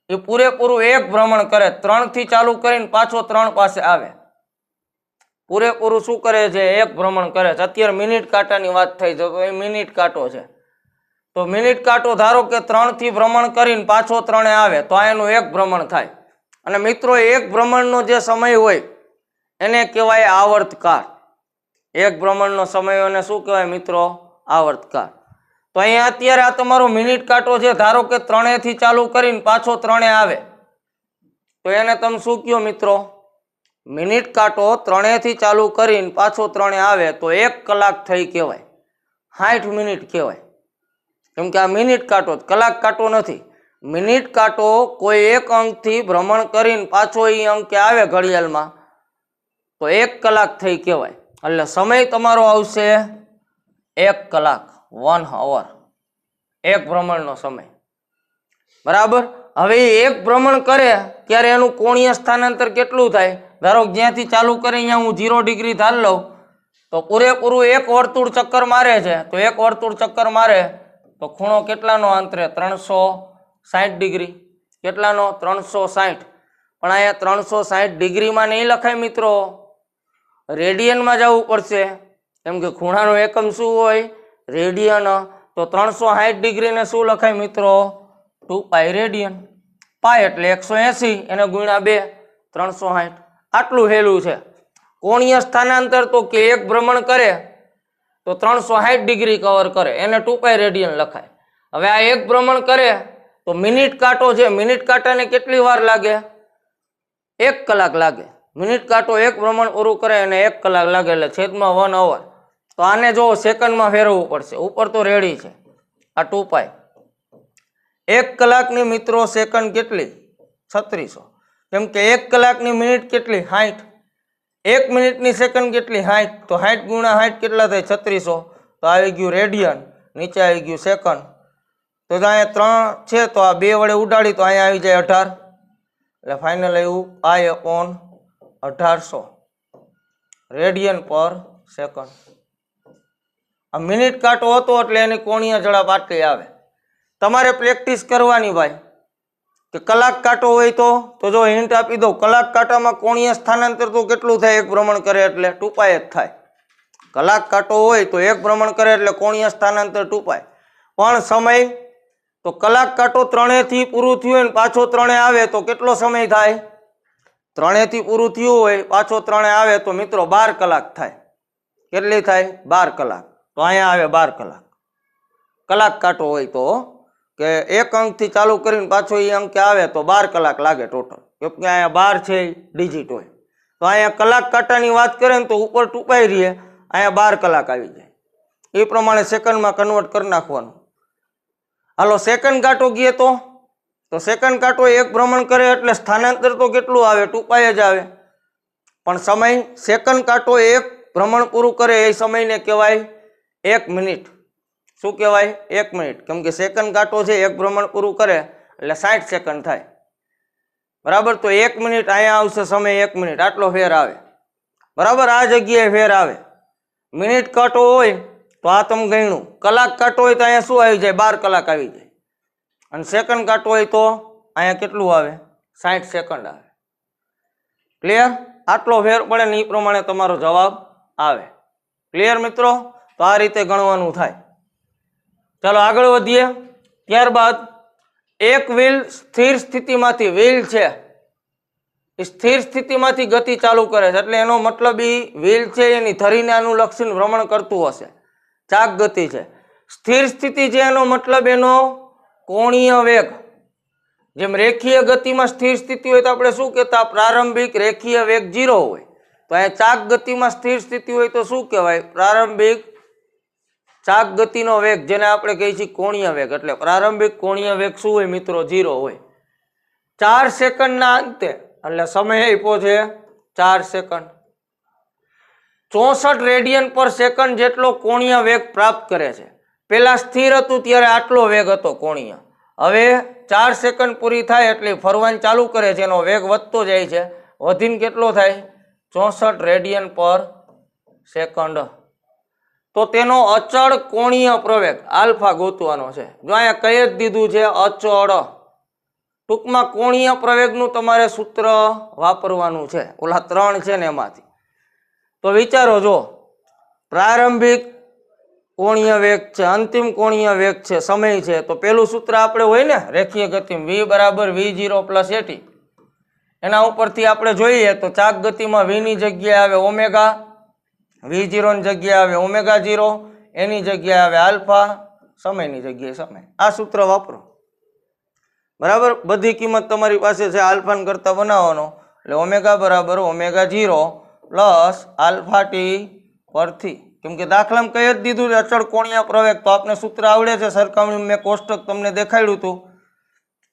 એ પૂરેપૂરું એક ભ્રમણ કરે, 3 થી ચાલુ કરીને પાછો 3 પાસે આવે. પૂરેપૂરું શું કરે છે? એક ભ્રમણ કરે છે. અત્યારે મિનિટ કાંટાની વાત થઈ છે, તો એ મિનિટ કાંટો છે. તો મિનિટ કાંટો ધારો કે 3 થી ભ્રમણ કરીને પાછો 3 આવે, તો આ એનું એક ભ્રમણ થાય. અને મિત્રો, એક ભ્રમણનો જે સમય હોય એને કહેવાય આવર્તકાળ. એક ભ્રમણનો સમય એને શું કહેવાય મિત્રો? આવર્તકાળ. તો અહીંયા અત્યારે આ તમારો મિનિટ કાંટો છે, ધારો કે 3 થી ચાલુ કરીને પાછો 3 આવે, તો એને તમે શું કહો મિત્રો? મિનિટ કાંટો 3 થી ચાલુ કરીને પાછો 3 આવે તો 1 કલાક થઈ કહેવાય, 60 મિનિટ કહેવાય. કેમ કે આ મિનિટ કાંટો, કલાક કાંટો નથી. મિનિટ કાંટો કોઈ એક અંકથી ભ્રમણ કરીને પાછો એ અંકે આવે ઘડિયાળમાં તો 1 કલાક થઈ કહેવાય. એટલે સમય તમારો આવશે 1 કલાક, 1 hour, એક ભ્રમણનો સમય. બરાબર. હવે એક ભ્રમણ કરે ત્યારે એનું કોણીય સ્થાનાંતર કેટલું થાય? ધારો જ્યાંથી ચાલુ કરે અહીંયા હું 0 ડિગ્રી ધાર લઉં, તો પૂરેપૂરું એક વર્તુળ ચક્કર મારે છે. તો એક વર્તુળ ચક્કર મારે તો ખૂણો કેટલાનો આંતરે? 360 ડિગ્રી. કેટલાનો? 360. પણ અહીંયા 360 ડિગ્રીમાં નહીં લખાય મિત્રો, રેડિયનમાં જવું પડશે. કેમ કે ખૂણાનો એકમ શું હોય? રેડિયન. તો 360 ડિગ્રીને શું લખાય મિત્રો? 2π રેડિયન. પાય એટલે 180, એને ગુણ્યા 2, 360. આટલું હેલું છે. કોણીય સ્થાનાંતર તો કે એક ભ્રમણ કરે તો 360 ડિગ્રી કવર કરે, એને 2π રેડિયન લખાય. હવે આ એક ભ્રમણ કરે તો મિનિટ કાંટો છે, મિનિટ કાંટાને કેટલી વાર લાગે? 1 કલાક લાગે. મિનિટ કાંટો એક ભ્રમણ પૂરું કરે અને 1 કલાક લાગે, એટલે છેદમાં 1 hour. તો આને જો સેકન્ડમાં ફેરવવું પડશે. ઉપર તો રેડી છે આ 2π. 1 કલાકની મિત્રો સેકન્ડ કેટલી? 3600. કેમ કે 1 કલાકની મિનિટ કેટલી? 60. 1 મિનિટની સેકન્ડ કેટલી? 60. તો 60 ગુણ્યા 60 કેટલા થાય? 3600. તો આવી ગયું રેડિયન, નીચે આવી ગયું સેકન્ડ. તો અહીંયા 3 છે તો આ 2 વડે ઉડાડી તો અહીંયા આવી જાય 18. એટલે ફાઇનલ આવ્યું π/1800 રેડિયન પર સેકન્ડ. આ મિનિટ કાંટો હતો એટલે એની કોણીય ઝડપ આટલી આવે. તમારે પ્રેક્ટિસ કરવાની ભાઈ, કે કલાક કાંટો હોય તો જો હિન્ટ આપી દો, કલાક કાંટામાં કોણીય સ્થાનાંતર તો કેટલું થાય? એક ભ્રમણ કરે એટલે 2π જ થાય. કલાક કાંટો હોય તો એક ભ્રમણ કરે એટલે કોણીય સ્થાનાંતર 2π. પણ સમય તો કલાક કાંટો 3 થી પૂરું થયું હોય ને પાછો 3 આવે તો કેટલો સમય થાય? 3 થી પૂરું થયું હોય પાછો 3 આવે તો મિત્રો 12 કલાક થાય. કેટલી થાય? 12 કલાક. તો અહીંયા આવે 12 કલાક. કલાક કાંટો હોય તો કે એક અંકથી ચાલુ કરીને પાછો એ અંકે આવે તો 12 કલાક લાગે ટોટલ. કેમ કે અહીંયા 12 છે ડિજિટ હોય. તો અહીંયા કલાક કાંટાની વાત કરે ને તો ઉપર 2π રહીએ, અહીંયા 12 કલાક આવી જાય. એ પ્રમાણે સેકન્ડમાં કન્વર્ટ કરી નાખવાનું. હાલો, સેકન્ડ કાંટો ગયે તો સેકન્ડ કાંટો એક ભ્રમણ કરે એટલે સ્થાનાંતર તો કેટલું આવે? 2π જ આવે. પણ સમય, સેકન્ડ કાંટો એક ભ્રમણ પૂરું કરે એ સમયને કહેવાય 1 મિનિટ. શું કહેવાય? 1 મિનિટ. કેમ કે સેકન્ડ કાંટો છે એક ભ્રમણ પૂરું કરે એટલે 60 સેકન્ડ થાય. બરાબર, તો 1 મિનિટ અહીંયા આવશે સમય 1 મિનિટ, આટલો ફેર આવે. બરાબર, આ જગ્યાએ ફેર આવે. મિનિટ કાંટો હોય તો આ તમે ગણ્યું, કલાક કાંટો હોય તો અહીંયા શું આવી જાય? 12 કલાક આવી જાય. અને સેકન્ડ કાંટો હોય તો અહીંયા કેટલું આવે? 60 સેકન્ડ આવે. ક્લિયર? આટલો ફેર પડે ને એ પ્રમાણે તમારો જવાબ આવે. ક્લિયર મિત્રો? તો આ રીતે ગણવાનું થાય. ચાલો આગળ વધીએ. ત્યારબાદ એક વ્હીલ સ્થિર સ્થિતિમાંથી, વ્હીલ છે એ સ્થિર સ્થિતિમાંથી ગતિ ચાલુ કરે છે, એટલે એનો મતલબ એ વ્હીલ છે એની ધરીને અનુલક્ષીને ભ્રમણ કરતું હશે. ચાક ગતિ છે. સ્થિર સ્થિતિ છે એનો મતલબ એનો કોણીય વેગ. જેમ રેખીય ગતિમાં સ્થિર સ્થિતિ હોય તો આપણે શું કહેતા? પ્રારંભિક રેખીય વેગ 0 હોય. તો અહીંયા ચાક ગતિમાં સ્થિર સ્થિતિ હોય તો શું કહેવાય? પ્રારંભિક ચાક ગતિનો વેગ, જેને આપણે કહીએ છીએ કોણીય વેગ. એટલે પ્રારંભિક કોણીય વેગ શું હોય મિત્રો? 0 હોય. 4 સેકન્ડના અંતે, એટલે સમય આપ્યો છે 4 સેકન્ડ, 64 રેડિયન પર સેકન્ડ જેટલો કોણીય વેગ પ્રાપ્ત કરે છે. પેલા સ્થિર હતું ત્યારે આટલો વેગ હતો કોણીય. હવે 4 સેકન્ડ પૂરી થાય એટલે ફરવાનું ચાલુ કરે છે, એનો વેગ વધતો જાય છે. વધીને કેટલો થાય? 64 રેડિયન પર સેકન્ડ. તો તેનો અચળ કોણીય પ્રવેગ આલ્ફા ગોતવાનો છે. જો અહીંયા કહી જ દીધું છે અચળ. ટૂંકમાં કોણીય પ્રવેગનું તમારે સૂત્ર વાપરવાનું છે, ઓલા 3 છે ને એમાંથી. તો વિચારો, જો પ્રારંભિક કોણીય વેગ છે, અંતિમ કોણીય વેગ છે, સમય છે, તો પેલું સૂત્ર આપણે હોય ને રેખીય ગતિમાં, v બરાબર v0 પ્લસ at. એના ઉપરથી આપણે જોઈએ તો ચાક ગતિમાં v ની જગ્યાએ આવે ઓમેગા, v0 ની જગ્યાએ આવે ઓમેગા 0, એની જગ્યાએ આવે આલ્ફા, સમયની જગ્યાએ સમય. આ સૂત્ર વાપરો. બરાબર, બધી કિંમત તમારી પાસે છે આલ્ફા કરતા બનાવવાનો, એટલે ઓમેગા બરાબર ઓમેગા 0 પ્લસ આલ્ફા ટી પરથી. કેમ કે દાખલામાં કહી જ દીધું છે અચળ કોણીય પ્રવેગ, તો આપને સૂત્ર આવડે છે. સરખામણી મેં કોષ્ટક તમને દેખાડ્યું હતું.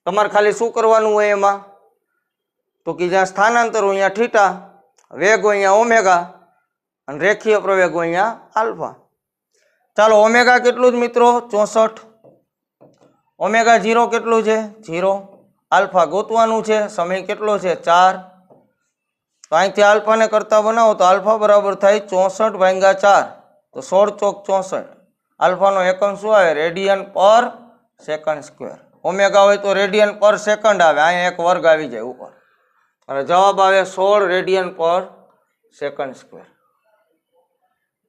તમારે ખાલી શું કરવાનું હોય એમાં? તો કે જ્યાં સ્થાનાંતર હોય અહીંયા થીટા, વેગ હોય અહીંયા ઓમેગા, અને રેખીય પ્રવેગ હોય અહીંયા આલ્ફા. ચાલો, ઓમેગા કેટલું જ મિત્રો? 64. ઓમેગા 0 કેટલું છે? 0. આલ્ફા ગોતવાનું છે. સમય કેટલો છે? 4. તો અહીંથી આલ્ફાને કરતા બનાવો તો આલ્ફા બરાબર થાય 64 ભાગ્યા 4, તો 16 ચોક 64. આલ્ફાનો એકમ શું આવે? રેડિયન પર સેકન્ડ સ્ક્વેર. ઓમેગા હોય તો રેડિયન પર સેકન્ડ આવે, અહીંયા એક વર્ગ આવી જાય ઉપર, અને જવાબ આવે 16 રેડિયન પર સેકન્ડ સ્ક્વેર.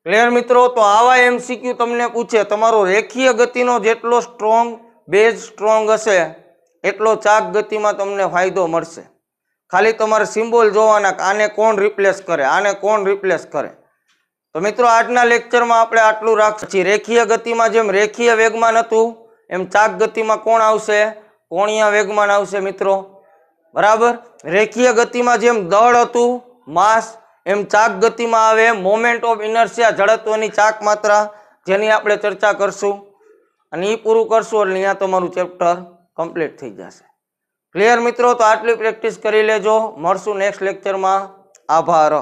ક્લિયર મિત્રો? તો આવા MCQ તમને પૂછે. તમારો રેખીય ગતિનો જેટલો સ્ટ્રોંગ બેઝ સ્ટ્રોંગ હશે એટલો ચાક ગતિમાં તમને ફાયદો મળશે. ખાલી તમારે સિમ્બોલ જોવાના, આને કોણ રિપ્લેસ કરે, આને કોણ રિપ્લેસ કરે. તો મિત્રો આજના લેક્ચરમાં આપણે આટલું રાખીએ. રેખીય ગતિમાં જેમ રેખીય વેગમાન હતું એમ ચાક ગતિમાં કોણ આવશે? કોણીય વેગમાન આવશે મિત્રો. બરાબર, રેખીય ગતિમાં જેમ દળ હતું, માસ, એમ ચાક ગતિમાં આવે મોમેન્ટ ઓફ ઇનર્શિયા, જડત્વની ચાક માત્રા, જેની આપણે ચર્ચા કરશું. અને એ પૂરું કરશું એટલે અહીંયા તમારું ચેપ્ટર કમ્પ્લીટ થઈ જશે. ક્લિયર મિત્રો? તો આટલી પ્રેક્ટિસ કરી લેજો. મળશું નેક્સ્ટ લેક્ચરમાં. આભાર.